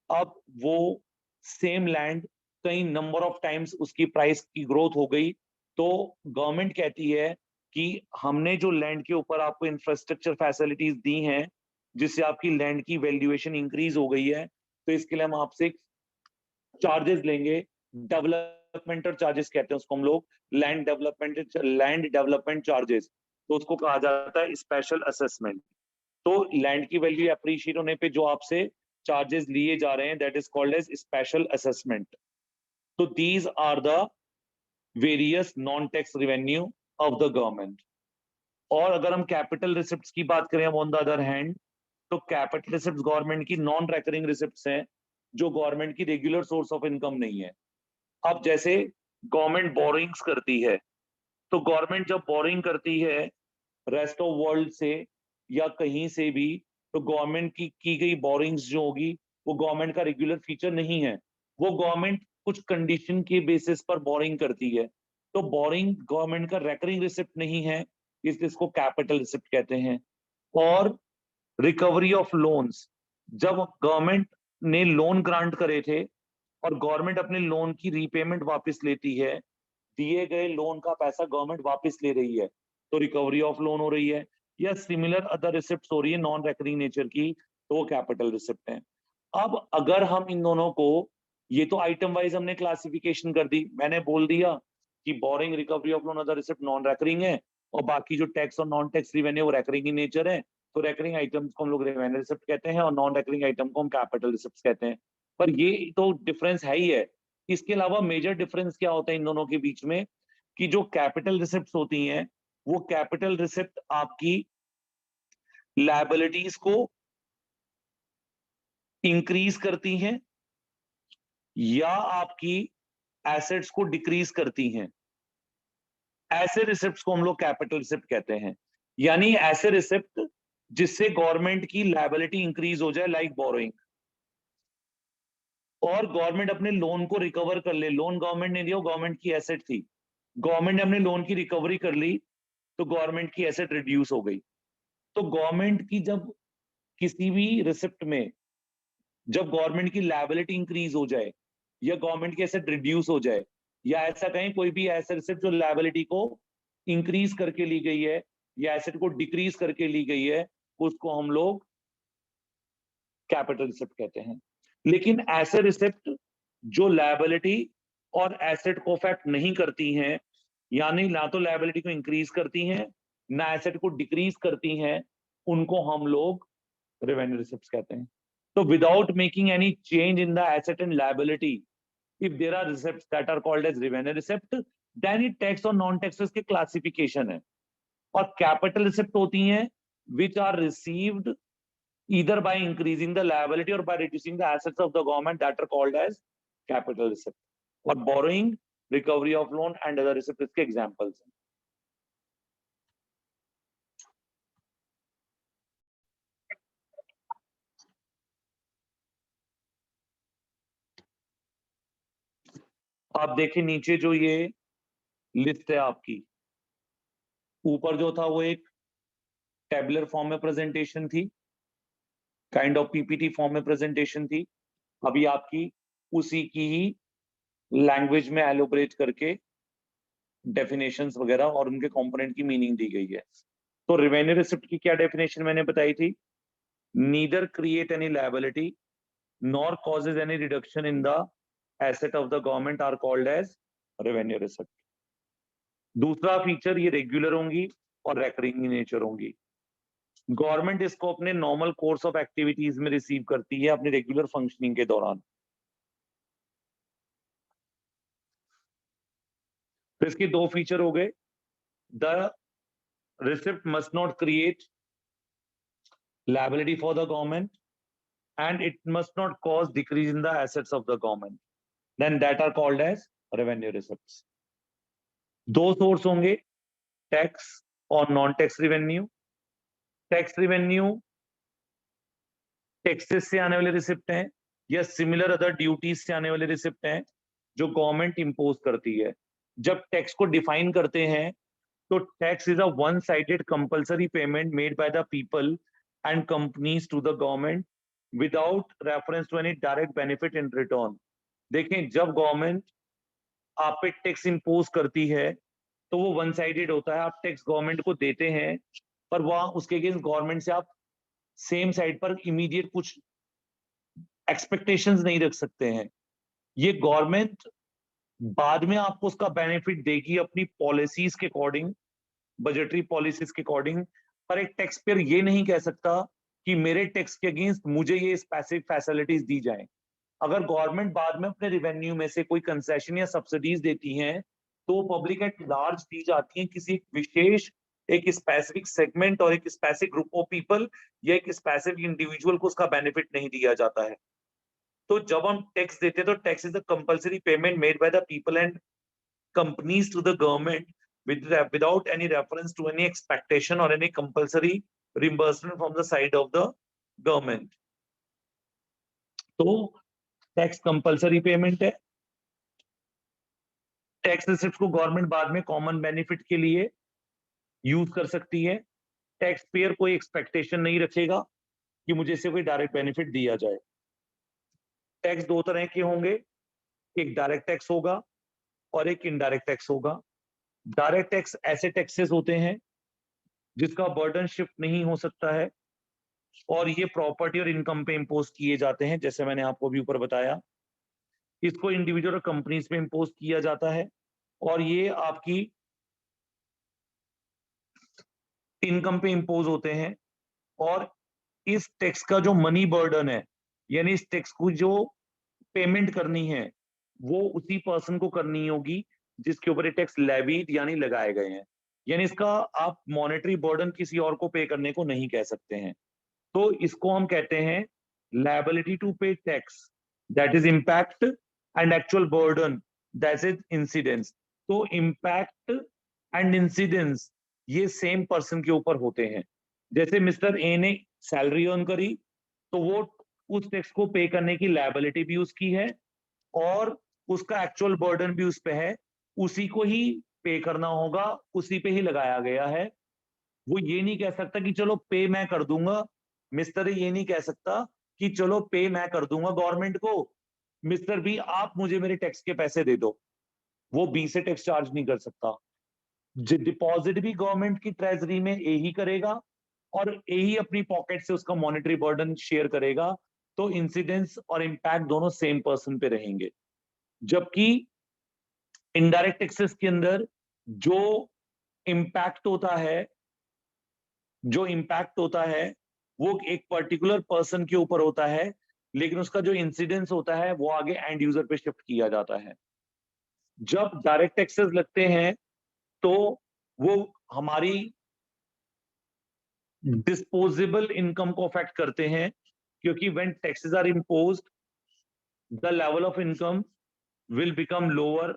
अब वो सेम लैंड कई नंबर ऑफ टाइम्स उसकी प्राइस की ग्रोथ हो गई। तो गवर्नमेंट कहती है कि हमने जो लैंड के ऊपर आपको इंफ्रास्ट्रक्चर फैसिलिटीज दी हैं, जिससे आपकी लैंड की वैल्यूएशन इंक्रीज हो गई है, तो इसके लिए हम आपसे चार्जेस लेंगे। डेवलपमेंटल चार्जेस कहते हैं उसको हम लोग, लैंड डेवलपमेंट चार्जेस। तो उसको कहा जाता है स्पेशल असेसमेंट। तो लैंड की वैल्यू अप्रिशिएट होने पे जो आपसे चार्जेस लिए जा रहे हैं, that is called as special assessment. तो these are the various non tax revenue of the government. और अगर हम कैपिटल रिसिप्ट्स की बात करें ऑन द अदर हैंड, तो कैपिटल रिसिप्ट्स गवर्नमेंट की नॉन रेकरिंग रिसिप्ट्स हैं, जो गवर्नमेंट की रेगुलर सोर्स ऑफ इनकम नहीं है। अब जैसे गवर्नमेंट बोरिंग्स करती है, तो गवर्नमेंट जब बोरिंग करती है रेस्ट ऑफ वर्ल्ड से या कहीं से भी, तो गवर्नमेंट की गई बोरिंग्स जो होगी, वो गवर्नमेंट का रेगुलर फीचर नहीं है। वो गवर्नमेंट कुछ कंडीशन के बेसिस पर बोरिंग करती है। तो बोरिंग गवर्नमेंट का रेकरिंग रिसिप्ट नहीं है, इसलिए इसको कैपिटल रिसिप्ट कहते हैं। और रिकवरी ऑफ लोन्स, जब गवर्नमेंट ने लोन ग्रांट करे थे और गवर्नमेंट अपने लोन की रीपेमेंट वापस लेती है, दिए गए लोन का पैसा गवर्नमेंट वापस ले रही है, तो रिकवरी ऑफ लोन हो रही है। या सिमिलर अदर रिसिप्ट हो रही है नॉन रेकरिंग नेचर की, तो वो कैपिटल रिसिप्ट है। अब अगर हम इन दोनों को, ये तो आइटम वाइज हमने क्लासिफिकेशन कर दी, मैंने बोल दिया कि boring, recovery of loan, other receipt non recurring है, और बाकी जो टैक्स और नॉन टैक्स रेवेन्यू वो रेकरिंग इन नेचर है। तो रेकरिंग आइटम्स को हम लोग रेवेन्यू रिसिप्ट कहते हैं और नॉन रेकरिंग आइटम को हम कैपिटल रिसिप्ट कहते हैं। पर ये तो डिफरेंस है ही है। इसके अलावा मेजर डिफरेंस क्या होता है इन दोनों के बीच में, कि जो कैपिटल रिसिप्ट होती हैं, वो कैपिटल रिसिप्ट आपकी लायबिलिटीज को इंक्रीज करती हैं या आपकी एसेट्स को डिक्रीज करती हैं। ऐसे रिसिप्ट को हम लोग कैपिटल रिसिप्ट कहते हैं। यानी ऐसे रिसिप्ट जिससे गवर्नमेंट की लायबिलिटी इंक्रीज हो जाए, लाइक बोरोइंग, और गवर्नमेंट अपने लोन को रिकवर कर ले। लोन गवर्नमेंट ने दिया, गवर्नमेंट की एसेट थी, गवर्नमेंट ने अपने लोन की रिकवरी कर ली, तो गवर्नमेंट की एसेट रिड्यूस हो गई। तो गवर्नमेंट की जब किसी भी रिसिप्ट में जब गवर्नमेंट की लायबिलिटी इंक्रीज हो जाए या गवर्नमेंट की एसेट रिड्यूस हो जाए, या ऐसा कहीं कोई भी ऐसा रिसिप्ट जो लायबिलिटी को इंक्रीज करके ली गई है या एसेट को डिक्रीज करके ली गई है, उसको हम लोग कैपिटल रिसिप्ट कहते हैं। लेकिन ऐसे रिसिप्ट जो लायबिलिटी और एसेट को अफेक्ट नहीं करती हैं, यानी ना तो लायबिलिटी को इंक्रीज करती हैं ना एसेट को डिक्रीज करती हैं, उनको हम लोग रेवेन्यू रिसिप्ट्स कहते हैं। तो without making any change in the asset and liability, if there are receipts that are called as revenue receipt, then it tax और नॉन टैक्सेस के क्लासिफिकेशन है। और कैपिटल रिसिप्ट होती हैं which are received either by increasing the liability or by reducing the assets of the government, that are called as capital receipt. और borrowing recovery of loan and other receipt इसके examples हैं। आप देखिए नीचे जो ये लिस्ट है आपकी, ऊपर जो था वो एक टेबुलर फॉर्म में प्रेजेंटेशन थी, काइंड ऑफ पीपीटी फॉर्म में प्रेजेंटेशन थी। अभी आपकी उसी की ही लैंग्वेज में एलोबरेट करके डेफिनेशंस वगैरह और उनके कंपोनेंट की मीनिंग दी गई है। तो रेवेन्यू रिसिप्ट की क्या डेफिनेशन मैंने बताई थी? Neither create any liability nor causes any reduction in the asset of the government are called as revenue receipt. दूसरा फीचर, ये रेगुलर होंगी और रेकरिंग इन नेचर होंगी। गवर्नमेंट इसको अपने नॉर्मल कोर्स ऑफ एक्टिविटीज में रिसीव करती है अपने रेगुलर फंक्शनिंग के दौरान। तो इसके दो फीचर हो गए, the receipt must not create liability for the government and it must not cause decrease in the assets of the government, then that are called as revenue receipts। दो source होंगे, tax और non tax revenue. Tax revenue taxes से आने वाले receipt हैं या similar other duties से आने वाले रिसिप्ट हैं जो गवर्नमेंट इंपोज करती है। जब टैक्स को डिफाइन करते हैं तो tax is a one sided compulsory payment made by the people and companies to the government without reference to any direct benefit in return. देखें, जब गवर्नमेंट आप पे टैक्स इंपोज करती है तो वो वन साइडेड होता है। आप टैक्स गवर्नमेंट को देते हैं पर वहां उसके अगेंस्ट गवर्नमेंट से आप सेम साइड पर इमीडिएट कुछ एक्सपेक्टेशंस नहीं रख सकते हैं। ये गवर्नमेंट बाद में आपको उसका बेनिफिट देगी अपनी पॉलिसीज के अकॉर्डिंग, बजटरी पॉलिसीज के अकॉर्डिंग। पर एक टैक्स पेयर ये नहीं कह सकता कि मेरे टैक्स के अगेंस्ट मुझे ये स्पेसिफिक फैसिलिटीज दी जाएं। अगर गवर्नमेंट बाद में अपने रिवेन्यू में से कोई कंसेशन या सब्सिडीज देती हैं तो पब्लिक एट लार्ज दी जाती हैं किसी विशेष एक स्पेसिफिक सेगमेंट और एक स्पेसिफिक ग्रुप ऑफ पीपल या एक स्पेसिफिक इंडिविजुअल को उसका बेनिफिट नहीं दिया जाता है। तो जब हम टैक्स देते हैं तो tax is a compulsory payment made by the people and companies to the government without any reference to any expectation or any compulsory reimbursement from the side of the government। तो tax compulsory payment है। Tax receipt को government बाद में common benefit के लिए use कर सकती है। टैक्स पेयर कोई एक्सपेक्टेशन नहीं रखेगा कि मुझे इससे कोई डायरेक्ट बेनिफिट दिया जाए। टैक्स दो तरह के होंगे, एक डायरेक्ट टैक्स होगा और एक इनडायरेक्ट टैक्स होगा। डायरेक्ट टैक्स ऐसे टैक्सेस होते हैं जिसका बर्डन शिफ्ट नहीं हो सकता है और ये प्रॉपर्टी और इनकम पे इंपोज किए जाते हैं, जैसे मैंने आपको भी ऊपर बताया। इसको इंडिविजुअल और कंपनीज पे इंपोज किया जाता है और ये आपकी इनकम पे इंपोज होते हैं। और इस टैक्स का जो मनी बर्डन है, यानी इस टैक्स को जो पेमेंट करनी है वो उसी पर्सन को करनी होगी जिसके ऊपर ये टैक्स लेवीड यानी लगाए गए हैं। यानी इसका आप मॉनेटरी बर्डन किसी और को पे करने को नहीं कह सकते हैं। तो इसको हम कहते हैं लायबिलिटी टू पे tax, that is impact, and actual burden that is incidence. तो इम्पैक्ट एंड इंसिडेंस ये सेम पर्सन के ऊपर होते हैं। जैसे मिस्टर ए ने सैलरी अर्न करी तो वो उस टैक्स को पे करने की लायबिलिटी भी उसकी है और उसका एक्चुअल बर्डन भी उस पे है, उसी को ही पे करना होगा, उसी पे ही लगाया गया है। वो ये नहीं कह सकता कि चलो पे मैं कर दूंगा। मिस्टर ये नहीं कह सकता कि चलो पे मैं कर दूंगा गवर्नमेंट को, मिस्टर बी आप मुझे मेरे टैक्स के पैसे दे दो। वो बी से टैक्स चार्ज नहीं कर सकता। डिपॉजिट भी गवर्नमेंट की ट्रेजरी में ए ही करेगा और ए ही अपनी पॉकेट से उसका मॉनेटरी बर्डन शेयर करेगा। तो इंसिडेंस और इंपैक्ट दोनों सेम पर्सन पे रहेंगे। जबकि इनडायरेक्ट टैक्सेस के अंदर जो इम्पैक्ट होता है वो एक पर्टिकुलर पर्सन के ऊपर होता है, लेकिन उसका जो इंसिडेंस होता है वो आगे एंड यूजर पे शिफ्ट किया जाता है। जब डायरेक्ट टैक्सेस लगते हैं तो वो हमारी डिस्पोजेबल इनकम को अफेक्ट करते हैं, क्योंकि when taxes are imposed the level of income will become lower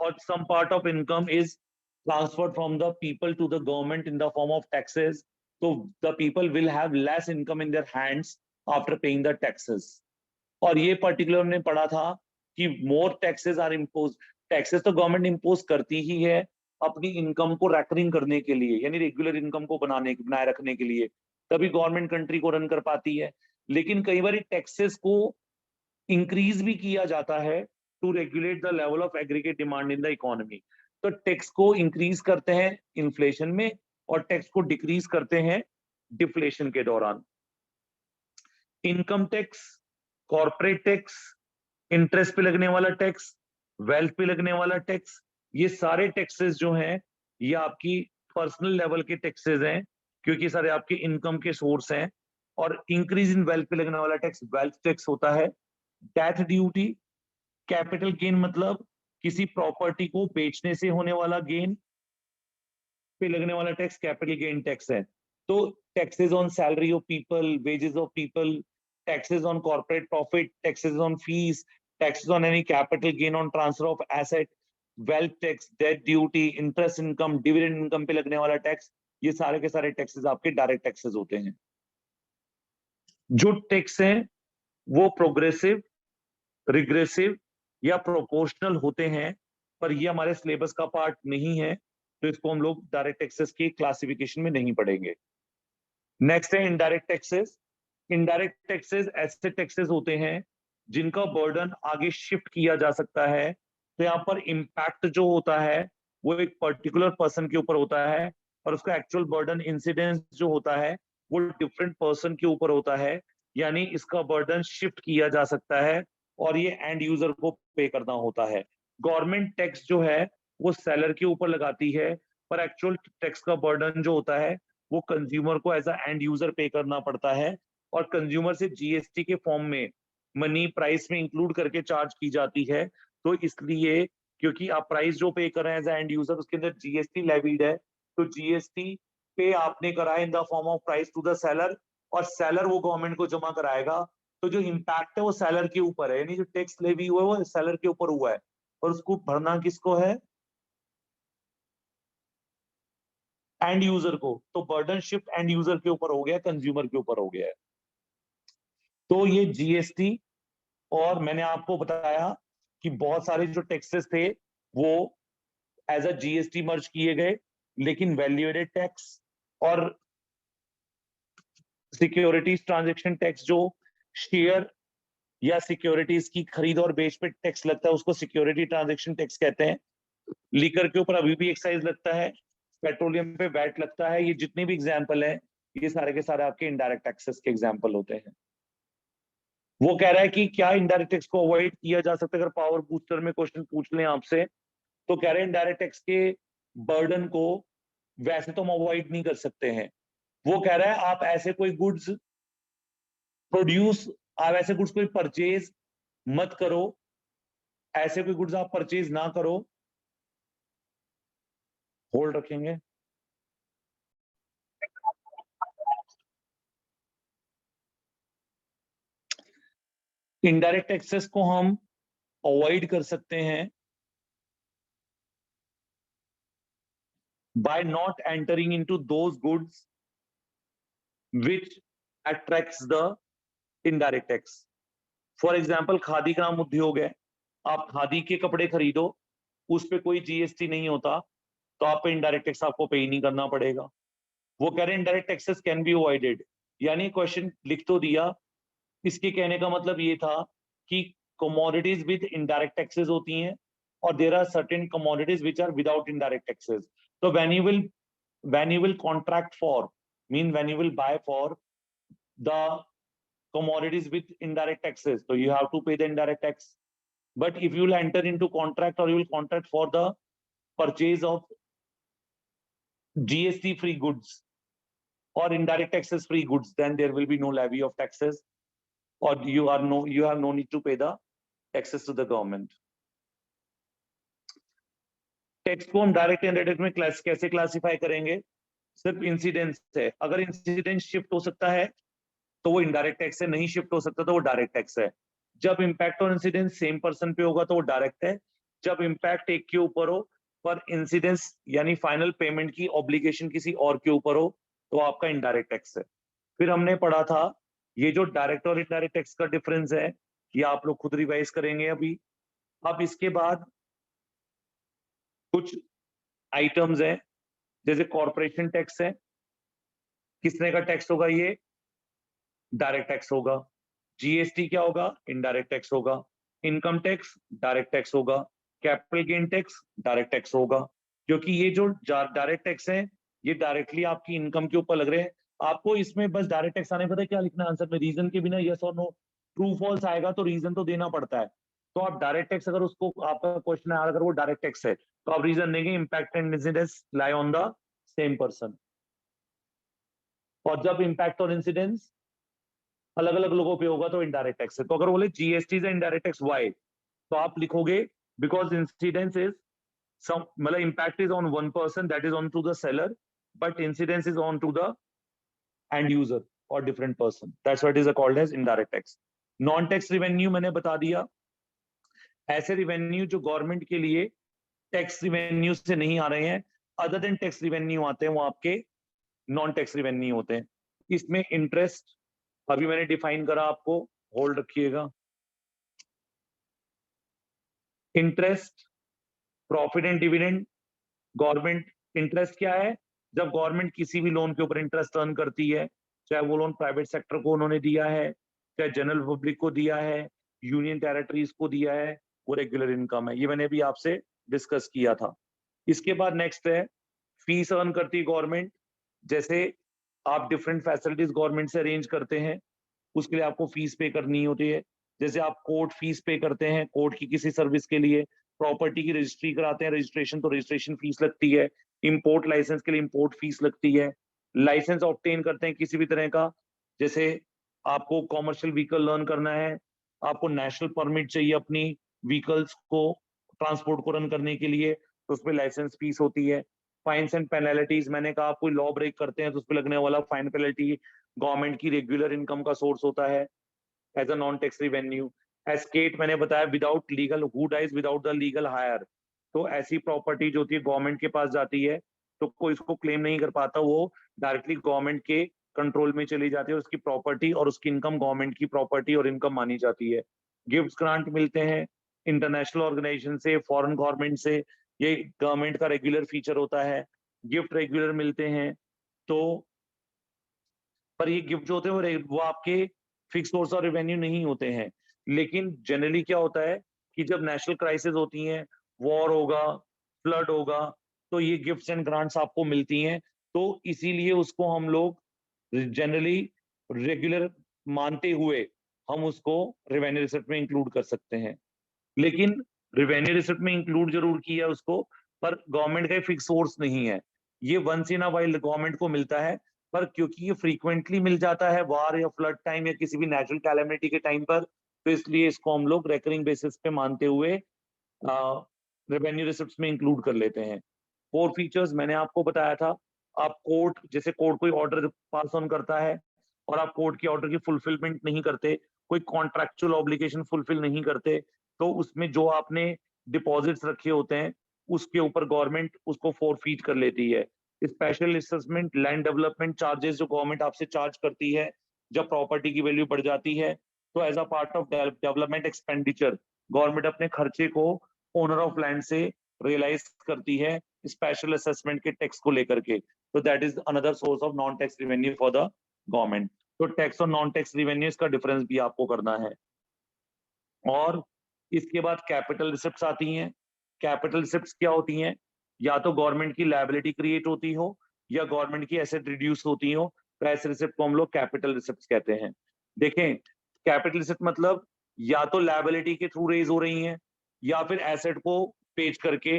or some part of income is transferred from the people to the government in the form of taxes, so the people will have less income in their hands after paying the taxes. और ये particular हमने पढ़ा था कि मोर taxes are impose, taxes तो government impose करती ही है अपनी इनकम को रेकरिंग करने के लिए, यानी रेगुलर इनकम को बनाए रखने के लिए, तभी गवर्नमेंट कंट्री को रन कर पाती है। लेकिन कई बार टैक्सेस को इंक्रीज भी किया जाता है to regulate the level of aggregate demand in the economy. तो टैक्स को इंक्रीज करते हैं इन्फ्लेशन में और टैक्स को डिक्रीज करते हैं डिफ्लेशन के दौरान। Income tax, corporate tax, interest पे लगने वाला टैक्स, वेल्थ पे लगने वाला टैक्स, ये सारे टैक्सेस जो हैं ये आपकी पर्सनल लेवल के टैक्सेस हैं, क्योंकि सारे आपके इनकम के सोर्स हैं। और इंक्रीज इन वेल्थ पे लगने वाला टैक्स वेल्थ टैक्स होता है। डेथ ड्यूटी, कैपिटल गेन मतलब किसी प्रॉपर्टी को बेचने से होने वाला गेन पे लगने वाला टैक्स कैपिटल गेन टैक्स है। तो taxes on salary of people, wages of people, taxes on corporate profit, taxes on fees, taxes on any capital gain on transfer of asset, wealth tax, debt duty, interest income, dividend income पे लगने वाला tax, ये सारे के सारे taxes आपके direct taxes होते हैं। जो टैक्स हैं वो प्रोग्रेसिव, रिग्रेसिव या प्रोपोर्शनल होते हैं, पर ये हमारे सिलेबस का पार्ट नहीं है, तो इसको हम लोग डायरेक्ट टैक्सेस की क्लासिफिकेशन में नहीं पढ़ेंगे। नेक्स्ट है इनडायरेक्ट टैक्सेस। इनडायरेक्ट टैक्सेस ऐसे टैक्सेस होते हैं जिनका बर्डन आगे शिफ्ट किया जा सकता है। तो यहाँ पर इम्पैक्ट जो होता है वो एक पर्टिकुलर पर्सन के ऊपर होता है और उसका एक्चुअल बर्डन इंसिडेंस जो होता है वो डिफरेंट पर्सन के ऊपर होता है, यानी इसका बर्डन शिफ्ट किया जा सकता है और ये एंड यूजर को पे करना होता है। गवर्नमेंट टैक्स जो है वो सेलर के ऊपर लगाती है, पर एक्चुअल टैक्स का बर्डन जो होता है वो कंज्यूमर को एज अ एंड यूजर पे करना पड़ता है और कंज्यूमर से जीएसटी के फॉर्म में मनी प्राइस में इंक्लूड करके चार्ज की जाती है। तो इसलिए क्योंकि आप प्राइस जो पे कर रहे हैं एज एंड यूजर उसके अंदर जीएसटी लेवीड है, तो जीएसटी पे आपने करा है in the form of price to the seller और सेलर वो गवर्नमेंट को जमा कराएगा। तो जो इम्पैक्ट है वो सेलर के ऊपर है, यानी जो टैक्स लेवी हुआ है वो सेलर के ऊपर हुआ है और उसको भरना किसको है? एंड यूजर को। तो बर्डन शिफ्ट एंड यूजर के ऊपर हो गया, कंज्यूमर के ऊपर हो गया है। तो ये जीएसटी, और मैंने आपको बताया कि बहुत सारे जो टैक्सेस थे वो एज अ जीएसटी मर्ज किए गए, लेकिन वैल्यू एडेड टैक्स और सिक्योरिटीज ट्रांजैक्शन टैक्स, जो शेयर या सिक्योरिटीज की खरीद और बेच पे टैक्स लगता है उसको सिक्योरिटी ट्रांजैक्शन टैक्स कहते हैं। लीकर के ऊपर अभी भी एक्साइज लगता है, पेट्रोलियम पे वैट लगता है। ये जितने भी एग्जाम्पल है ये सारे के सारे आपके इनडायरेक्ट टैक्सेस के एग्जाम्पल होते हैं। वो कह रहा है कि क्या इनडायरेक्ट टैक्स को अवॉइड किया जा सकता है? अगर पावर बूस्टर में क्वेश्चन पूछ लें आपसे तो कह रहे हैं इनडायरेक्ट टैक्स के बर्डन को वैसे तो हम अवॉइड नहीं कर सकते हैं। वो कह रहा है आप ऐसे कोई गुड्स प्रोड्यूस, आप ऐसे गुड्स कोई परचेज मत करो, ऐसे कोई गुड्स आप परचेज ना करो। होल्ड रखेंगे। इनडायरेक्ट टैक्सेस को हम अवॉइड कर सकते हैं by not entering into those goods which attracts the indirect tax. For example Khadi Gram Udyog है, आप खादी के कपड़े खरीदो, उस पर कोई जीएसटी नहीं होता, तो आप पे इनडायरेक्ट टैक्स आपको पे नहीं करना पड़ेगा। वो कह रहे हैं indirect taxes can be avoided, यानी क्वेश्चन लिख तो दिया, इसके कहने का मतलब ये था कि कमोडिटीज विद इनडायरेक्ट टैक्सेस होती हैं और there are certain commodities which are without indirect taxes. तो when you will contract for, mean when you will buy for the commodities with indirect taxes, so you have to pay the indirect tax. But if you will enter into contract or you will contract for the purchase of GST free goods or indirect taxes free goods, then there will be no levy of taxes or you have no need to pay the taxes to the government. Tax को हम direct and indirect में कैसे classify करेंगे? सिर्फ incidence है। अगर incidence shift हो सकता है तो वो इनडायरेक्ट टैक्स है, नहीं शिफ्ट हो सकता तो वो डायरेक्ट टैक्स है। जब इम्पैक्ट और इंसिडेंस सेम पर्सन पे होगा तो वो डायरेक्ट है, जब इम्पैक्ट एक के ऊपर हो पर इंसिडेंस यानी फाइनल पेमेंट की ऑब्लिगेशन किसी और के ऊपर हो तो आपका इनडायरेक्ट टैक्स है। फिर हमने पढ़ा था ये जो डायरेक्ट और इनडायरेक्ट टैक्स का डिफरेंस है ये आप लोग खुद रिवाइज करेंगे अभी। अब इसके बाद कुछ आइटम्स हैं जैसे कॉर्पोरेशन टैक्स है, किसने का टैक्स होगा ये? डायरेक्ट टैक्स होगा। जीएसटी क्या होगा? इनडायरेक्ट टैक्स होगा। इनकम टैक्स डायरेक्ट टैक्स होगा। Capital gain tax direct tax होगा। क्योंकि ये जो डायरेक्ट टैक्स है ये डायरेक्टली आपकी इनकम के ऊपर लग रहे हैं। आपको इसमें बस डायरेक्ट टैक्स आने पता है क्या लिखना आंसर में? रीजन के बिना यस और नो, ट्रू फॉल्स आएगा तो रीजन तो देना पड़ता है। तो आप डायरेक्ट टैक्स अगर उसको आपका क्वेश्चन है अगर वो डायरेक्ट टैक्स है तो आप रीजन देंगे impact and incidence lie on the same person. और जब इम्पैक्ट और इंसिडेंस अलग अलग लोगों पे होगा तो इनडायरेक्ट टैक्स है। तो अगर बोले जीएसटी से इनडायरेक्ट टैक्स वाई तो आप लिखोगे बिकॉज इंसिडेंस इज some मतलब impact is on one person that is on to the seller but incidence is on to the end user or different person, that's why it is called as indirect tax। non tax revenue मैंने बता दिया, ऐसे revenue जो government के लिए tax revenue से नहीं आ रहे हैं, अदर देन टैक्स रिवेन्यू आते हैं वो आपके नॉन टैक्स रिवेन्यू होते हैं। इसमें इंटरेस्ट अभी मैंने डिफाइन करा आपको, होल्ड रखिएगा। Interest, profit and dividend, government interest क्या है? जब गवर्नमेंट किसी भी लोन के ऊपर इंटरेस्ट अर्न करती है, चाहे वो लोन प्राइवेट सेक्टर को उन्होंने दिया है, चाहे जनरल पब्लिक को दिया है, यूनियन टेरिटरीज को दिया है, वो रेगुलर इनकम है। ये मैंने भी आपसे डिस्कस किया था। इसके बाद नेक्स्ट है फीस अर्न करती है गवर्नमेंट। जैसे आप डिफरेंट फैसिलिटीज गवर्नमेंट से अरेंज करते हैं, उसके लिए आपको फीस पे करनी होती है। जैसे आप कोर्ट फीस पे करते हैं कोर्ट की किसी सर्विस के लिए, प्रॉपर्टी की रजिस्ट्री कराते हैं रजिस्ट्रेशन तो रजिस्ट्रेशन फीस लगती है, इंपोर्ट लाइसेंस के लिए इंपोर्ट फीस लगती है, लाइसेंस ऑब्टेन करते हैं किसी भी तरह का, जैसे आपको कॉमर्शियल व्हीकल लर्न करना है, आपको नेशनल परमिट चाहिए अपनी व्हीकल्स को ट्रांसपोर्ट को रन करने के लिए तो उसमें लाइसेंस फीस होती है। फाइन्स एंड पेनल्टीज, मैंने कहा आप कोई लॉ ब्रेक करते हैं तो उस पर लगने वाला फाइन पेनल्टी गवर्नमेंट की रेगुलर इनकम का सोर्स होता है as a non tax revenue. Escheat मैंने बताया without legal, who dies without the legal heir, तो ऐसी प्रॉपर्टी जो होती है गवर्नमेंट के पास जाती है तो कोई इसको क्लेम नहीं कर पाता, वो डायरेक्टली गवर्नमेंट के कंट्रोल में चली जाती है, उसकी प्रॉपर्टी और उसकी इनकम गवर्नमेंट की प्रॉपर्टी और इनकम मानी जाती है। गिफ्ट ग्रांट मिलते हैं इंटरनेशनल ऑर्गेनाइजेशन से, फॉरेन गवर्नमेंट से, ये गवर्नमेंट का रेगुलर फीचर होता है। गिफ्ट रेगुलर मिलते हैं तो पर ये गिफ्ट जो होते हैं वो आपके फिक्स सोर्स ऑफ रेवेन्यू नहीं होते हैं। लेकिन जनरली क्या होता है कि जब नेशनल क्राइसिस होती हैं, वॉर होगा, फ्लड होगा, तो ये गिफ्ट्स एंड ग्रांट्स आपको मिलती हैं। तो इसीलिए उसको हम लोग जनरली रेगुलर मानते हुए हम उसको रेवेन्यू रिसिप्ट में इंक्लूड कर सकते हैं। लेकिन रेवेन्यू रिसिप्ट में इंक्लूड जरूर किया उसको, पर गवर्नमेंट का फिक्स सोर्स नहीं है, ये once in a while government को मिलता है। पर क्योंकि ये फ्रीक्वेंटली मिल जाता है वार या फ्लड टाइम या किसी भी नेचुरल कैलेमिटी के टाइम पर, तो इसलिए इसको हम लोग रेकरिंग बेसिस पे मानते हुए रेवेन्यू रिसिप्ट्स में इंक्लूड कर लेते हैं। 4 फीचर्स मैंने आपको बताया था। आप कोर्ट, जैसे कोर्ट कोई ऑर्डर पास ऑन करता है और आप कोर्ट के ऑर्डर की फुलफिलमेंट नहीं करते, कोई कॉन्ट्रैक्चुअल ऑब्लिगेशन फुलफिल नहीं करते, तो उसमें जो आपने डिपॉजिट्स रखे होते हैं उसके ऊपर गवर्नमेंट उसको फोरफीट कर लेती है। Special assessment, land development charges जो गवर्नमेंट आपसे चार्ज करती है जब प्रॉपर्टी की वैल्यू बढ़ जाती है, तो as a part of development expenditure government अपने खर्चे को ओनर ऑफ लैंड से रियलाइज करती है स्पेशल असेसमेंट के टैक्स को लेकर के। तो that is another source of non tax revenue for the government. तो टैक्स और नॉन टैक्स रिवेन्यू का डिफरेंस भी आपको करना है। और इसके बाद कैपिटल रिसिप्ट्स आती हैं। कैपिटल रिसिप्ट्स क्या होती हैं? या तो गवर्नमेंट की लायबिलिटी क्रिएट होती हो या गवर्नमेंट की एसेट रिड्यूस होती हो, तो ऐसे रिसिप्ट को हम लोग कैपिटल रिसिप्ट्स कहते हैं। देखें, कैपिटल रिसिप्ट मतलब या तो लायबिलिटी के थ्रू रेज हो रही हैं या फिर एसेट को पेज करके,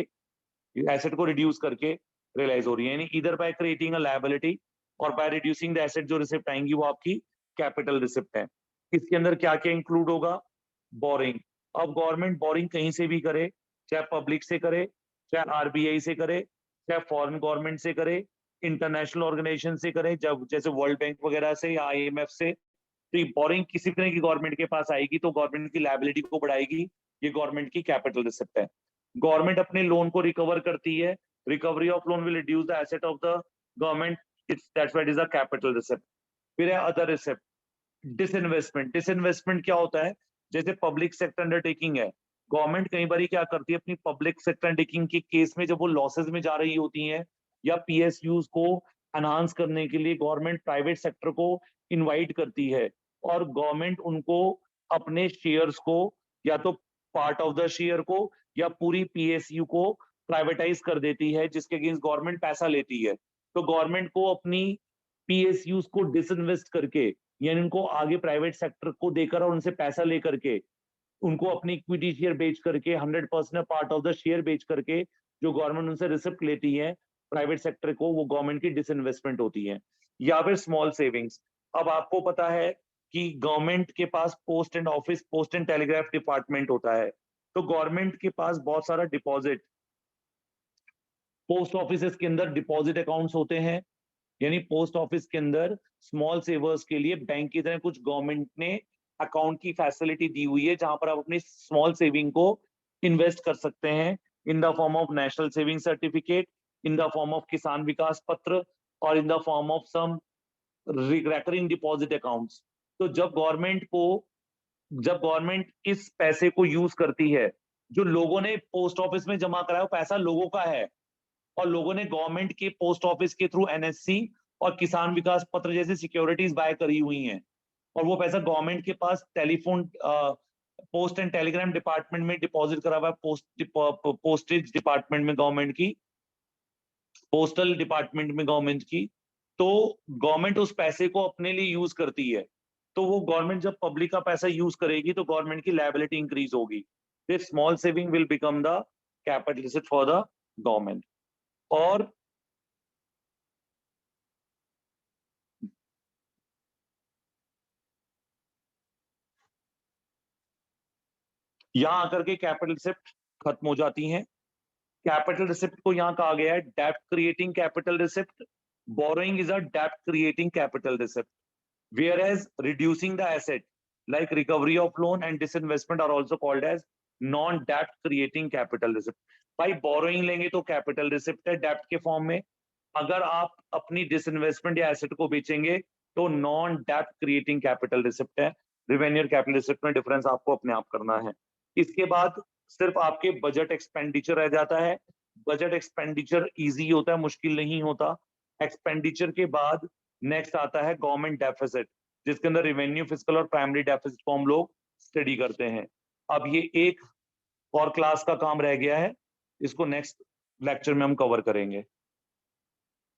एसेट को रिड्यूस करके रियलाइज हो रही है, यानी इधर बाय क्रिएटिंग अ लायबिलिटी और बाय रिड्यूसिंग द एसेट जो रिसिप्ट आएंगी वो आपकी कैपिटल रिसिप्ट है। इसके अंदर क्या क्या इंक्लूड होगा? बोरिंग। अब गवर्नमेंट बोरिंग कहीं से भी करे, चाहे पब्लिक से करे, चाहे आरबीआई से करे, चाहे फॉरेन गवर्नमेंट से करे, इंटरनेशनल ऑर्गेनाइजेशन से करे, जब जैसे वर्ल्ड बैंक वगैरह से या आईएमएफ से, तो ये बोरिंग किसी तरह की गवर्नमेंट के पास आएगी तो गवर्नमेंट की लायबिलिटी को बढ़ाएगी, ये गवर्नमेंट की कैपिटल रिसिप्ट है। गवर्नमेंट अपने लोन को रिकवर करती है, recovery of loan will reduce the asset of the government, it's that's why it is a capital receipt. फिर है अदर रिसिप्ट। डिसइन्वेस्टमेंट, डिसइन्वेस्टमेंट क्या होता है? जैसे पब्लिक सेक्टर अंडरटेकिंग है, गवर्नमेंट कई बार क्या करती है अपनी पब्लिक सेक्टर अंडरटेकिंग के केस में, जब वो लॉसेस में जा रही होती है या पीएसयूज को एनहांस करने के लिए गवर्नमेंट प्राइवेट सेक्टर को इनवाइट करती है और गवर्नमेंट उनको अपने शेयर्स को या तो पार्ट ऑफ द शेयर को या पूरी पीएसयू को प्राइवेटाइज कर देती है, जिसके अगेंस्ट गवर्नमेंट पैसा लेती है। तो गवर्नमेंट को अपनी पीएसयूज को डिसइन्वेस्ट करके, यानी उनको आगे प्राइवेट सेक्टर को देकर और उनसे पैसा लेकर के, उनको अपनी इक्विटी शेयर बेच करके 100% पार्ट ऑफ द शेयर बेच करके जो गवर्नमेंट उनसे रिसिप्ट लेती है प्राइवेट सेक्टर को, वो गवर्नमेंट की डिसइन्वेस्टमेंट होती है। या फिर स्मॉल सेविंग्स। अब आपको पता है कि गवर्नमेंट के पास post and office, post and telegraph department होता है, तो गवर्नमेंट के पास बहुत सारा डिपॉजिट, पोस्ट ऑफिस के अंदर डिपॉजिट अकाउंट्स होते हैं, यानी पोस्ट ऑफिस के अंदर स्मॉल सेवर्स के लिए बैंक की तरह कुछ गवर्नमेंट ने अकाउंट की फैसिलिटी दी हुई है, जहां पर आप अपनी स्मॉल सेविंग को इन्वेस्ट कर सकते हैं in the form of national saving certificate, in the form of Kisan Vikas Patra और in the form of some recurring deposit accounts. तो जब गवर्नमेंट इस पैसे को यूज करती है, जो लोगों ने पोस्ट ऑफिस में जमा कराया वो पैसा लोगों का है, और लोगों ने गवर्नमेंट के पोस्ट ऑफिस के थ्रू एनएससी और किसान विकास पत्र जैसी सिक्योरिटीज बाय करी हुई हैं, और वो पैसा गवर्नमेंट के पास telephone post and telegram department में डिपॉजिट करा हुआ है, पोस्टेज डिपार्टमेंट में गवर्नमेंट की, पोस्टल डिपार्टमेंट में गवर्नमेंट की। तो गवर्नमेंट उस पैसे को अपने लिए यूज करती है, तो वो गवर्नमेंट जब पब्लिक का पैसा यूज करेगी तो गवर्नमेंट की लायबिलिटी इंक्रीज होगी। This small saving will become the capital asset for the government. और यहां आकर के कैपिटल रिसिप्ट खत्म हो जाती हैं। कैपिटल रिसिप्ट को यहां कहा गया है डेब्ट creating capital receipt. Borrowing is a डेब्ट creating capital receipt, whereas reducing the asset like recovery of loan and disinvestment are also called as non debt creating capital receipt। भाई बोरोइंग लेंगे तो कैपिटल रिसिप्ट है डेब्ट के form में, अगर आप अपनी डिसइन्वेस्टमेंट या एसेट को बेचेंगे तो नॉन डेब्ट क्रिएटिंग कैपिटल रिसिप्ट है। रिवेन्यू कैपिटल रिसिप्ट में डिफरेंस आपको अपने आप करना है। इसके बाद सिर्फ आपके बजट एक्सपेंडिचर रह जाता है। बजट एक्सपेंडिचर इजी होता है, मुश्किल नहीं होता। एक्सपेंडिचर के बाद नेक्स्ट आता है गवर्नमेंट डेफिसिट, जिसके अंदर रिवेन्यू, फिस्कल और प्राइमरी डेफिसिट को हम लोग स्टडी करते हैं। अब ये एक और क्लास का काम रह गया है, इसको नेक्स्ट लेक्चर में हम कवर करेंगे।